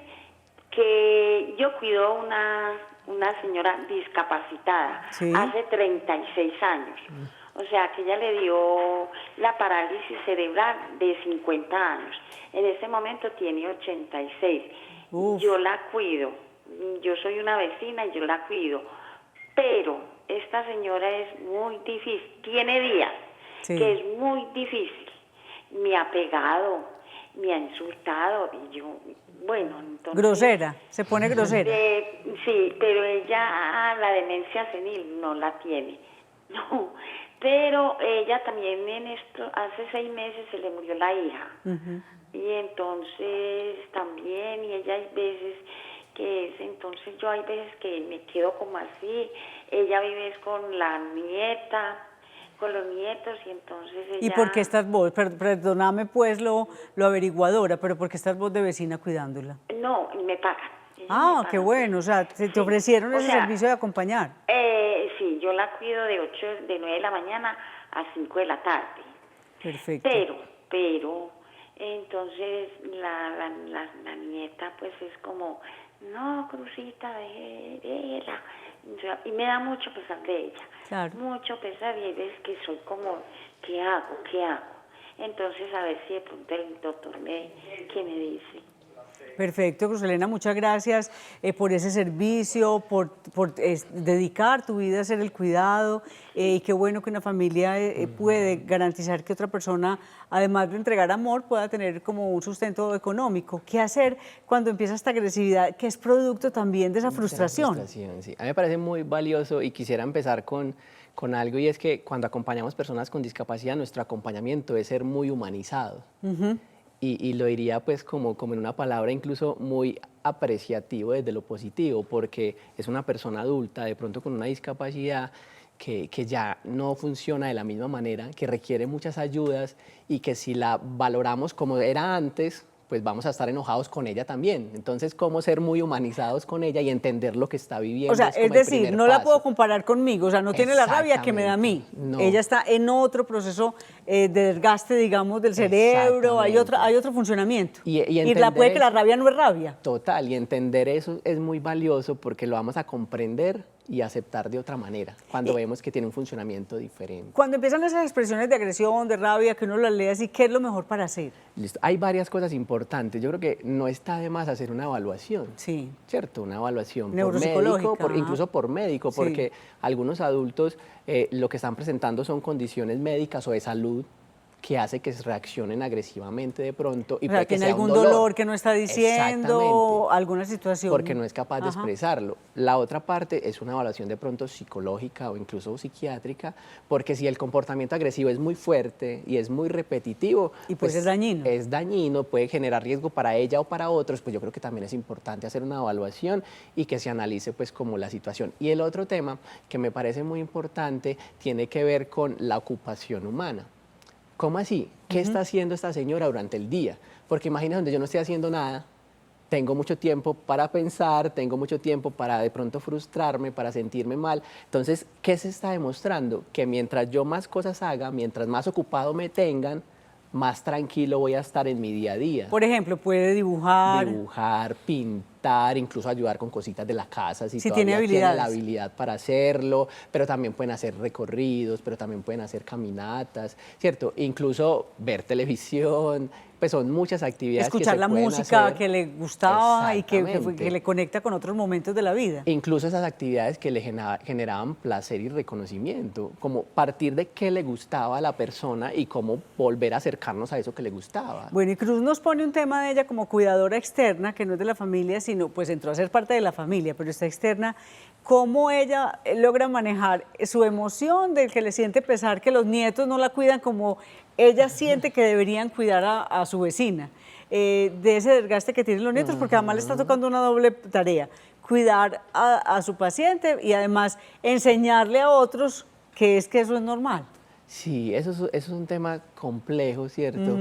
que yo cuido una señora discapacitada hace 36 años. O sea, que ella le dio la parálisis cerebral de 50 años. En este momento tiene 86. Yo la cuido. Yo soy una vecina y yo la cuido. Pero esta señora es muy difícil. Tiene días que es muy difícil. Me ha pegado, me ha insultado y yo, bueno, entonces... Grosera, se pone grosera. Sí, pero ella la demencia senil no la tiene, no, pero ella también hace 6 meses se le murió la hija, y entonces también, y ella hay veces entonces yo hay veces que me quedo como así, ella vive con la nieta, con los nietos, y entonces ella... ¿Y por qué estás vos? Perdóname pues lo averiguadora, pero ¿por qué estás vos de vecina cuidándola? No, me pagan. Qué bueno, o sea, te ofrecieron ese servicio de acompañar. Sí, yo la cuido de 9 de la mañana a 5 de la tarde. Perfecto. Pero, entonces la nieta pues es como, no, Cruzita, déjela. Y me da mucho pesar de ella. Claro. Mucho pesar, y hay veces que soy como, ¿qué hago? Entonces, a ver si de pronto el doctor ¿qué me dice? Perfecto, Cruzalena, muchas gracias por ese servicio, por dedicar tu vida a hacer el cuidado, y qué bueno que una familia puede garantizar que otra persona, además de entregar amor, pueda tener como un sustento económico. ¿Qué hacer cuando empieza esta agresividad, que es producto también de esa frustración? Sí. A mí me parece muy valioso y quisiera empezar con algo, y es que cuando acompañamos personas con discapacidad, nuestro acompañamiento es ser muy humanizado. Y lo diría pues como en una palabra incluso muy apreciativo desde lo positivo, porque es una persona adulta, de pronto con una discapacidad que ya no funciona de la misma manera, que requiere muchas ayudas, y que si la valoramos como era antes, pues vamos a estar enojados con ella también. Entonces, ¿cómo ser muy humanizados con ella y entender lo que está viviendo? O sea, es decir, no la puedo comparar conmigo, o sea, no tiene la rabia que me da a mí. No. Ella está en otro proceso de desgaste, digamos, del cerebro, hay otro funcionamiento. Y la puede que la rabia no es rabia. Total, y entender eso es muy valioso porque lo vamos a comprender y aceptar de otra manera, cuando vemos que tiene un funcionamiento diferente. Cuando empiezan esas expresiones de agresión, de rabia, que uno las lee así, ¿qué es lo mejor para hacer? Listo. Hay varias cosas importantes. Yo creo que no está de más hacer una evaluación. Sí. ¿Cierto? Una evaluación neuropsicológica, por médico, incluso por médico, porque algunos adultos lo que están presentando son condiciones médicas o de salud que hace que reaccionen agresivamente de pronto. Y o sea, tiene algún dolor que no está diciendo, alguna situación. Porque no es capaz de expresarlo. La otra parte es una evaluación de pronto psicológica o incluso psiquiátrica, porque si el comportamiento agresivo es muy fuerte y es muy repetitivo, y pues es dañino. Es dañino, puede generar riesgo para ella o para otros, pues yo creo que también es importante hacer una evaluación y que se analice pues como la situación. Y el otro tema que me parece muy importante tiene que ver con la ocupación humana. ¿Cómo así? ¿Qué está haciendo esta señora durante el día? Porque imagínate donde yo no estoy haciendo nada, tengo mucho tiempo para pensar, tengo mucho tiempo para de pronto frustrarme, para sentirme mal. Entonces, ¿qué se está demostrando? Que mientras yo más cosas haga, mientras más ocupado me tengan, más tranquilo voy a estar en mi día a día. Por ejemplo, puede dibujar. Dibujar, pintar, incluso ayudar con cositas de la casa si tiene habilidades. La habilidad para hacerlo, pero también pueden hacer recorridos, pero también pueden hacer caminatas, ¿cierto? Incluso ver televisión, pues son muchas actividades escuchar que se la pueden música hacer. que le gustaba y que le conecta con otros momentos de la vida. Incluso esas actividades que le generaban placer y reconocimiento, como partir de qué le gustaba a la persona y cómo volver a acercarnos a eso que le gustaba. Bueno, y Cruz nos pone un tema de ella como cuidadora externa, que no es de la familia, sino pues entró a ser parte de la familia, pero está externa. ¿Cómo ella logra manejar su emoción del que le siente pesar que los nietos no la cuidan como ella siente que deberían cuidar a su vecina? de ese desgaste que tienen los nietos, porque además le está tocando una doble tarea, cuidar a su paciente y además enseñarle a otros que eso es normal. Sí, eso es un tema complejo, ¿cierto?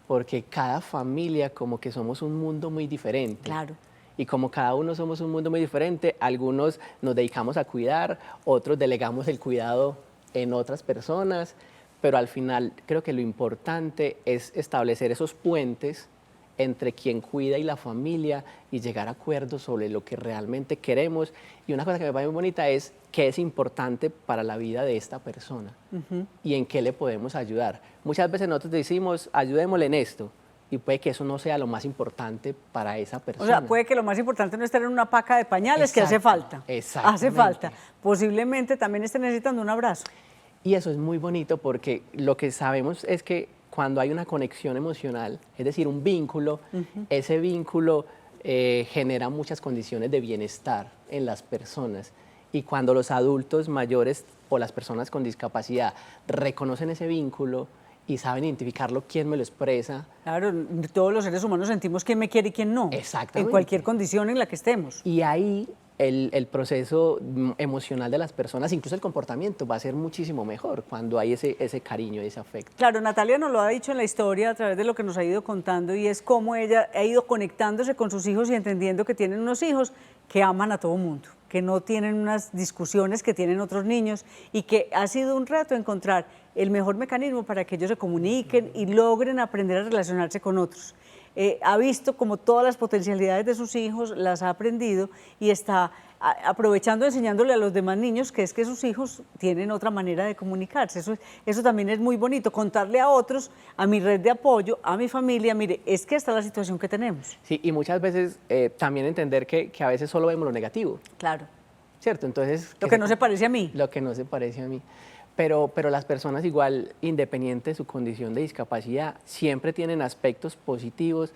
Porque cada familia como que somos un mundo muy diferente. Claro. Y como cada uno somos un mundo muy diferente, algunos nos dedicamos a cuidar, otros delegamos el cuidado en otras personas, pero al final creo que lo importante es establecer esos puentes entre quien cuida y la familia y llegar a acuerdos sobre lo que realmente queremos. Y una cosa que me parece muy bonita es qué es importante para la vida de esta persona y en qué le podemos ayudar. Muchas veces nosotros decimos, ayudémosle en esto, y puede que eso no sea lo más importante para esa persona. O sea, puede que lo más importante no esté en una paca de pañales, que hace falta. Hace falta. Posiblemente también esté necesitando un abrazo. Y eso es muy bonito porque lo que sabemos es que cuando hay una conexión emocional, es decir, un vínculo, ese vínculo genera muchas condiciones de bienestar en las personas. Y cuando los adultos mayores o las personas con discapacidad reconocen ese vínculo y saben identificarlo, quién me lo expresa. Claro, todos los seres humanos sentimos quién me quiere y quién no. Exactamente. En cualquier condición en la que estemos. Y ahí el proceso emocional de las personas, incluso el comportamiento, va a ser muchísimo mejor cuando hay ese cariño, ese afecto. Claro, Natalia nos lo ha dicho en la historia a través de lo que nos ha ido contando, y es cómo ella ha ido conectándose con sus hijos y entendiendo que tienen unos hijos que aman a todo mundo, que no tienen unas discusiones que tienen otros niños, y que ha sido un reto encontrar el mejor mecanismo para que ellos se comuniquen y logren aprender a relacionarse con otros. Ha visto como todas las potencialidades de sus hijos, las ha aprendido y está aprovechando, enseñándole a los demás niños que sus hijos tienen otra manera de comunicarse. Eso también es muy bonito, contarle a otros, a mi red de apoyo, a mi familia, mire, es que esta es la situación que tenemos. Sí, y muchas veces también entender que a veces solo vemos lo negativo. Claro. ¿Cierto? Entonces, lo que no se parece a mí. Lo que no se parece a mí. Pero las personas igual, independiente de su condición de discapacidad, siempre tienen aspectos positivos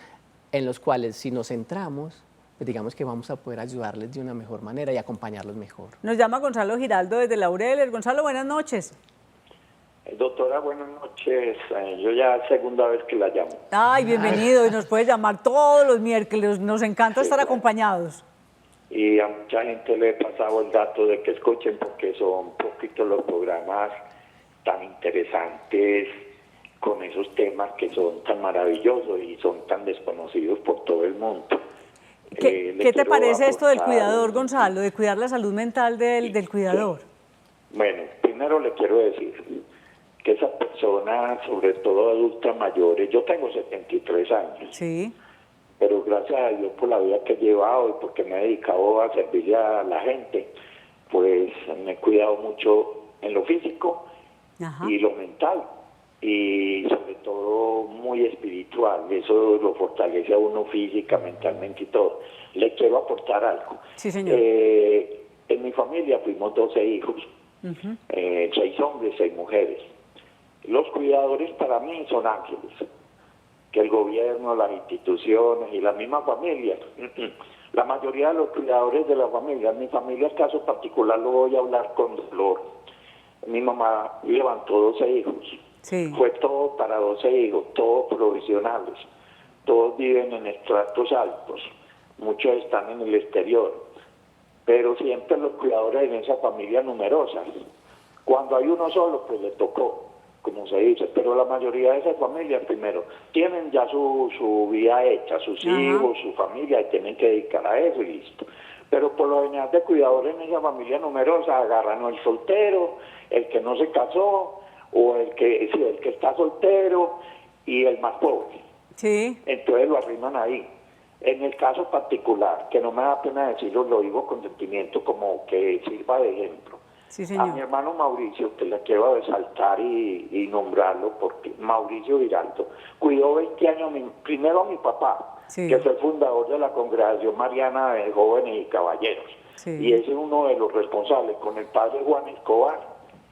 en los cuales si nos centramos, pues digamos que vamos a poder ayudarles de una mejor manera y acompañarlos mejor. Nos llama Gonzalo Giraldo desde Laureles. Gonzalo, buenas noches. Doctora, buenas noches. Yo ya es segunda vez que la llamo. Ay, bienvenido. Y nos puede llamar todos los miércoles. Nos encanta estar acompañados. Y a mucha gente le he pasado el dato de que escuchen, porque son poquitos los programas tan interesantes con esos temas que son tan maravillosos y son tan desconocidos por todo el mundo. ¿Qué te parece esto del cuidador, Gonzalo, de cuidar la salud mental del cuidador? Bueno, primero le quiero decir que esas personas, sobre todo adultas mayores, yo tengo 73 años. Sí. Pero gracias a Dios por la vida que he llevado y porque me he dedicado a servirle a la gente, pues me he cuidado mucho en lo físico y lo mental, y sobre todo muy espiritual. Eso lo fortalece a uno física, mentalmente y todo. Le quiero aportar algo. Sí, señor. En mi familia fuimos 12 hijos, 6 hombres, 6 mujeres. Los cuidadores para mí son ángeles, que el gobierno, las instituciones y la misma familia. La mayoría de los cuidadores de la familia, en mi familia, el caso particular, lo voy a hablar con dolor. Mi mamá levantó 12 hijos. Sí. Fue todo para 12 hijos, todos provisionales. Todos viven en estratos altos. Muchos están en el exterior. Pero siempre los cuidadores en esa familia numerosa. Cuando hay uno solo, pues le tocó, como se dice, pero la mayoría de esas familias, primero, tienen ya su vida hecha, sus hijos, su familia, y tienen que dedicar a eso y listo. Pero por lo general de cuidadores en esa familia numerosa agarran el soltero, el que no se casó, o el que está soltero y el más pobre. Sí. Entonces lo arriman ahí. En el caso particular, que no me da pena decirlo, lo digo con sentimiento, como que sirva de ejemplo. Sí, señor. A mi hermano Mauricio, que le quiero resaltar y nombrarlo, porque Mauricio Giraldo cuidó 20 años primero a mi papá, que fue fundador de la Congregación Mariana de Jóvenes y Caballeros, y ese es uno de los responsables, con el padre Juan Escobar,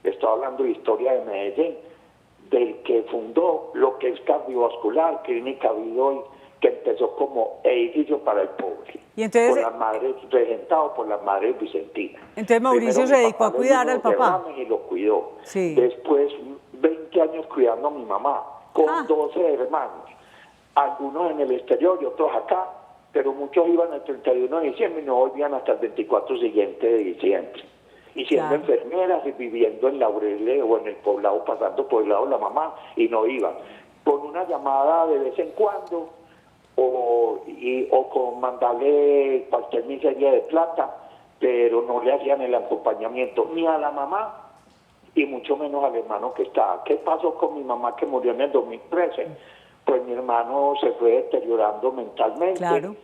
estoy hablando de historia de Medellín, del que fundó lo que es cardiovascular, Clínica Vidoy, que empezó como edificio para el pobre. Y entonces, por las madres, regentado por las madres vicentinas. Entonces Mauricio se dedicó a cuidar al papá. Y lo cuidó. Sí. Después, 20 años cuidando a mi mamá, con 12 hermanos. algunos en el exterior y otros acá, pero muchos iban el 31 de diciembre y no volvían hasta el 24 siguiente de diciembre. Y siendo enfermeras y viviendo en Laureles o en el Poblado, pasando por el lado de la mamá, y no iban. Con una llamada de vez en cuando, o con mandarle cualquier miseria de plata, pero no le hacían el acompañamiento ni a la mamá y mucho menos al hermano que estaba. ¿Qué pasó con mi mamá que murió en el 2013? Pues mi hermano se fue deteriorando mentalmente,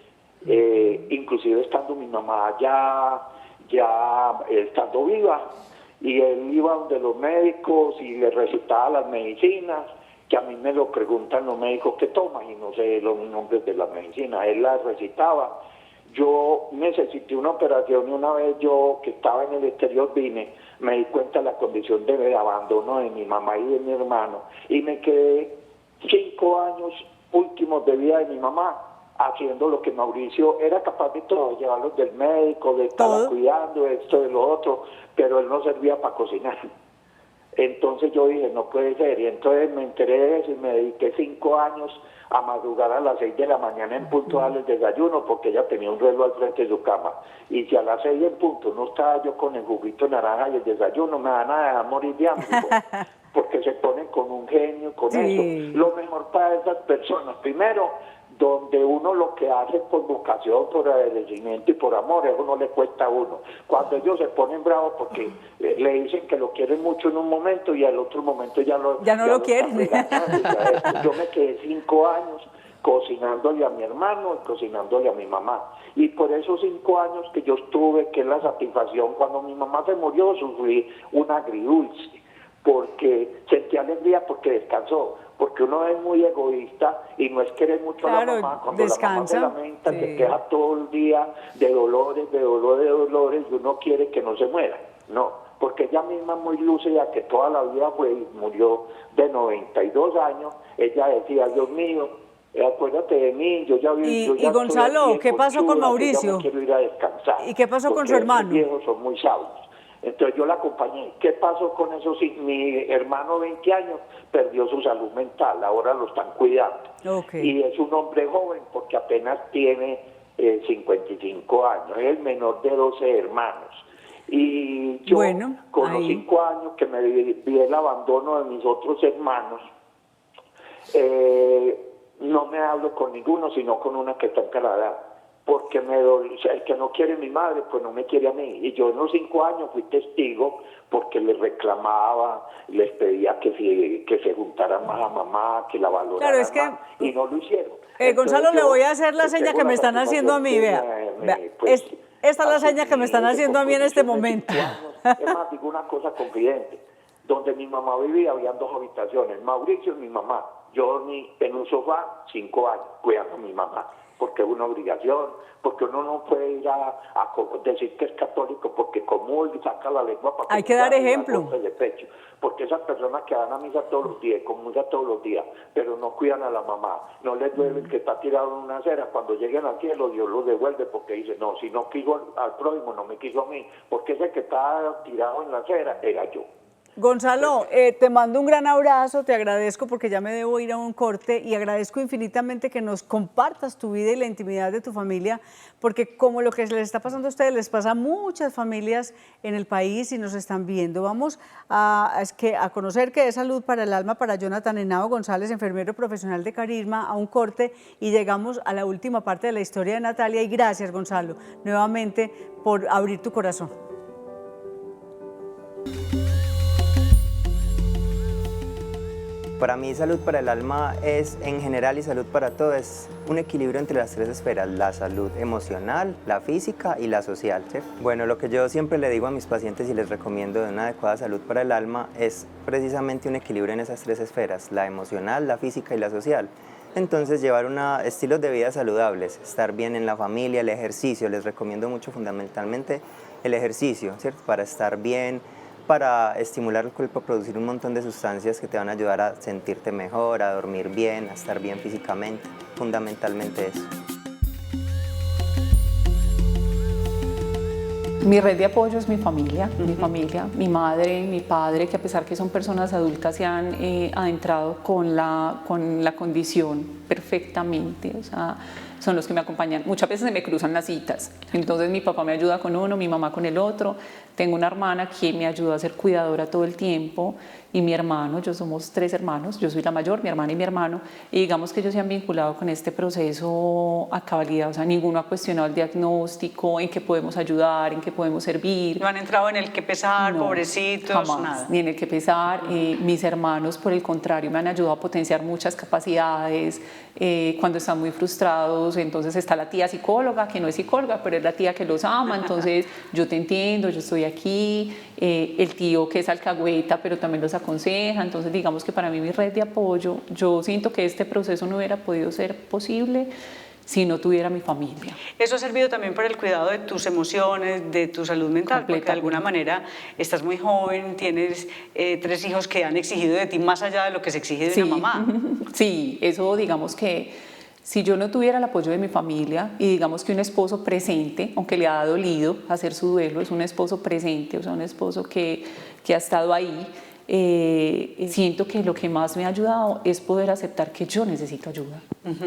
inclusive estando mi mamá ya estando viva, y él iba donde los médicos y le recitaba las medicinas, que a mí me lo preguntan los médicos que toman y no sé los nombres de las medicinas, él las recitaba. Yo necesité una operación y una vez yo, que estaba en el exterior, vine, me di cuenta de la condición de abandono de mi mamá y de mi hermano, y me quedé 5 años últimos de vida de mi mamá haciendo lo que Mauricio era capaz de todo, llevarlos del médico, de estar cuidando, esto, de lo otro, pero él no servía para cocinar. Entonces yo dije, no puede ser, y entonces me enteré de eso y me dediqué 5 años a madrugar a las 6 de la mañana en punto a darle el desayuno, porque ella tenía un reloj al frente de su cama, y si a las 6 en punto no estaba yo con el juguito de naranja y el desayuno, me van a dejar morir de hambre, porque se ponen con un genio, con eso. Lo mejor para esas personas, primero, donde uno lo que hace por vocación, por agradecimiento y por amor, eso no le cuesta a uno. Cuando ellos se ponen bravos porque le dicen que lo quieren mucho en un momento y al otro momento ya no lo quieren. Yo me quedé 5 años cocinándole a mi hermano y cocinándole a mi mamá. Y por esos 5 años que yo estuve, que es la satisfacción, cuando mi mamá se murió, sufrí un agridulce, porque sentí alegría porque descansó, porque uno es muy egoísta y no es querer mucho a la mamá, cuando la mamá se lamenta, se queja todo el día de dolores, y uno quiere que no se muera, no, porque ella misma muy lúcida, que toda la vida fue y murió de 92 años, ella decía, Dios mío, acuérdate de mí, yo ya vi... Y Gonzalo, ¿qué pasó con Mauricio? Yo me quiero ir a descansar. ¿Y qué pasó con su hermano? Los viejos son muy sabios. Entonces yo la acompañé. ¿Qué pasó con eso? Sí, mi hermano 20 años perdió su salud mental, ahora lo están cuidando. Y es un hombre joven porque apenas tiene 55 años, es el menor de 12 hermanos. Y yo, con los 5 años que me vi el abandono de mis otros hermanos, no me hablo con ninguno, sino con una que está en Canadá. Porque el que no quiere a mi madre, pues no me quiere a mí. Y yo en los 5 años fui testigo porque les reclamaba, les pedía que se juntaran más a mamá, que la valoraran más, y no lo hicieron. Gonzalo, le voy a hacer la seña que me están haciendo a mí, vea. Esta es la seña que me están haciendo a mí en este momento. Es más, digo una cosa confidente. Donde mi mamá vivía, habían 2 habitaciones, Mauricio y mi mamá. Yo dormí en un sofá 5 años cuidando a mi mamá, porque es una obligación, porque uno no puede ir a decir que es católico porque comulga y saca la lengua para... Hay que dar ejemplo. De pecho, porque esas personas que van a misa todos los días, comulgan todos los días, pero no cuidan a la mamá, no les duele el que está tirado en una acera, cuando lleguen al cielo Dios los devuelve porque dice, no, si no quiso al prójimo, no me quiso a mí, porque ese que está tirado en la acera era yo. Gonzalo, te mando un gran abrazo, te agradezco porque ya me debo ir a un corte y agradezco infinitamente que nos compartas tu vida y la intimidad de tu familia, porque como lo que les está pasando a ustedes, les pasa a muchas familias en el país y nos están viendo. Vamos a conocer qué es Salud para el Alma para Jonathan Henao González, enfermero profesional de Carisma, a un corte y llegamos a la última parte de la historia de Natalia. Y gracias, Gonzalo, nuevamente por abrir tu corazón. Para mí Salud para el Alma es, en general, y salud para todo, es un equilibrio entre las 3 esferas, la salud emocional, la física y la social, ¿cierto? Bueno, lo que yo siempre le digo a mis pacientes y les recomiendo de una adecuada salud para el alma es precisamente un equilibrio en esas 3 esferas, la emocional, la física y la social. Entonces, llevar estilos de vida saludables, estar bien en la familia, el ejercicio, les recomiendo mucho fundamentalmente el ejercicio, ¿cierto? Para estar bien, para estimular el cuerpo a producir un montón de sustancias que te van a ayudar a sentirte mejor, a dormir bien, a estar bien físicamente, fundamentalmente eso. Mi red de apoyo es mi familia, mi madre, mi padre, que a pesar que son personas adultas se han adentrado con la condición perfectamente, o sea, son los que me acompañan. Muchas veces se me cruzan las citas, entonces mi papá me ayuda con uno, mi mamá con el otro, tengo una hermana que me ayuda a ser cuidadora todo el tiempo y mi hermano, yo somos 3 hermanos, yo soy la mayor, mi hermana y mi hermano, y digamos que ellos se han vinculado con este proceso a cabalidad, o sea, ninguno ha cuestionado el diagnóstico, en qué podemos ayudar, en qué podemos servir. ¿No han entrado en el que pesar, no, pobrecitos, jamás, nada? ni en el que pesar. Mis hermanos, por el contrario, me han ayudado a potenciar muchas capacidades. Cuando están muy frustrados, entonces está la tía psicóloga, que no es psicóloga, pero es la tía que los ama, entonces yo te entiendo, yo estoy aquí. El tío que es alcahueta, pero también los aconseja. Entonces digamos que para mí mi red de apoyo, yo siento que este proceso no hubiera podido ser posible si no tuviera mi familia. Eso ha servido también para el cuidado de tus emociones, de tu salud mental, porque de alguna manera estás muy joven, tienes 3 hijos que han exigido de ti más allá de lo que se exige de una mamá. Sí, eso digamos que si yo no tuviera el apoyo de mi familia y digamos que un esposo presente, aunque le ha dolido hacer su duelo, es un esposo presente, o sea, un esposo que ha estado ahí, siento que lo que más me ha ayudado es poder aceptar que yo necesito ayuda,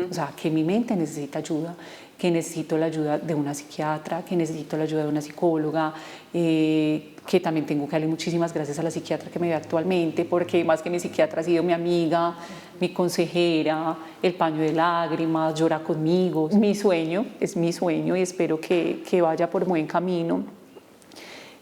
o sea, que mi mente necesita ayuda, que necesito la ayuda de una psiquiatra, que necesito la ayuda de una psicóloga, que también tengo que darle muchísimas gracias a la psiquiatra que me ve actualmente, porque más que mi psiquiatra ha sido mi amiga, mi consejera, el paño de lágrimas, llora conmigo. Es mi sueño y espero que vaya por buen camino.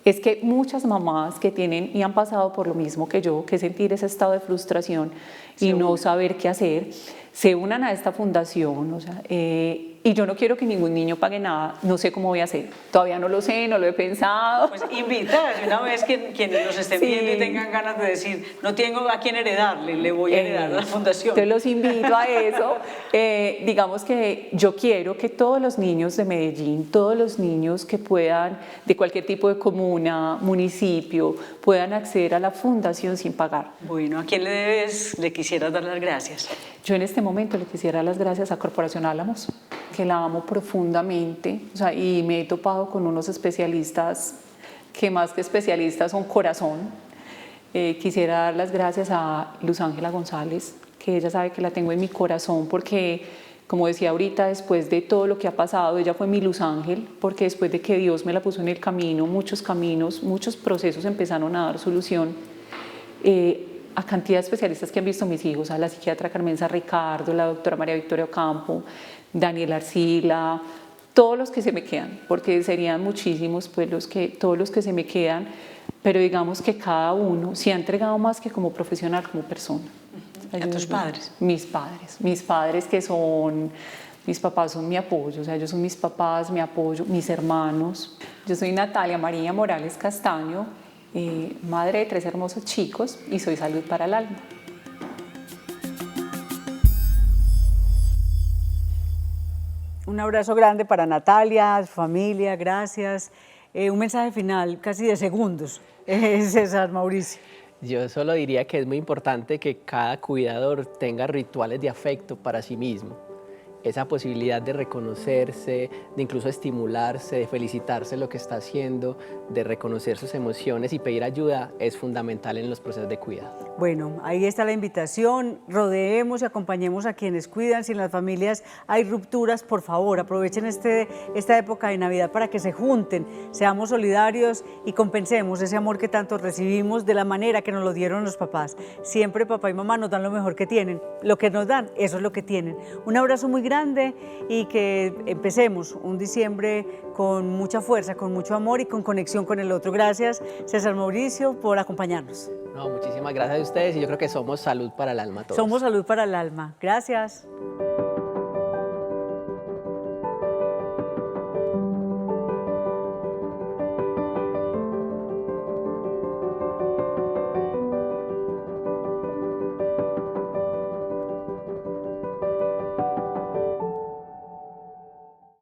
Es que muchas mamás que tienen y han pasado por lo mismo que yo, que sentir ese estado de frustración y no saber qué hacer, se unan a esta fundación, o sea, y yo no quiero que ningún niño pague nada, no sé cómo voy a hacer, todavía no lo sé, no lo he pensado. Pues invita, una vez quienes nos estén viendo y tengan ganas de decir, no tengo a quién heredarle, le voy a heredar a la fundación. Te los invito a eso. Digamos que yo quiero que todos los niños de Medellín, todos los niños que puedan, de cualquier tipo de comuna, municipio, puedan acceder a la fundación sin pagar. Bueno, ¿a quién le quisieras dar las gracias? Yo en este momento le quisiera dar las gracias a Corporación Álamos, que la amo profundamente, o sea, y me he topado con unos especialistas que más que especialistas son corazón. Quisiera dar las gracias a Luz Ángela González, que ella sabe que la tengo en mi corazón porque, como decía ahorita, después de todo lo que ha pasado, ella fue mi Luz Ángel, porque después de que Dios me la puso en el camino, muchos caminos, muchos procesos empezaron a dar solución. A cantidad de especialistas que han visto mis hijos, a la psiquiatra Carmen Ricardo, la doctora María Victoria Ocampo, Daniel Arcila, todos los que se me quedan, porque serían muchísimos pues todos los que se me quedan, pero digamos que cada uno se ha entregado más que como profesional, como persona. ¿Y a tus padres? Mis padres que son, mis papás son mi apoyo, o sea, ellos son mis papás, mi apoyo, mis hermanos. Yo soy Natalia María Morales Castaño, madre de 3 hermosos chicos y soy Salud para el Alma. Un abrazo grande para Natalia, su familia, gracias. Un mensaje final, casi de segundos, César Mauricio. Yo solo diría que es muy importante que cada cuidador tenga rituales de afecto para sí mismo. Esa posibilidad de reconocerse, de incluso estimularse, de felicitarse lo que está haciendo, de reconocer sus emociones y pedir ayuda es fundamental en los procesos de cuidado. Bueno, ahí está la invitación, rodeemos y acompañemos a quienes cuidan. Si en las familias hay rupturas, por favor, aprovechen esta época de Navidad para que se junten, seamos solidarios y compensemos ese amor que tanto recibimos de la manera que nos lo dieron los papás. Siempre papá y mamá nos dan lo mejor que tienen, lo que nos dan, eso es lo que tienen. Un abrazo muy grande y que empecemos un diciembre con mucha fuerza, con mucho amor y con conexión con el otro. Gracias, César Mauricio, por acompañarnos. No, muchísimas gracias a ustedes y yo creo que somos Salud para el Alma todos. Somos Salud para el Alma. Gracias.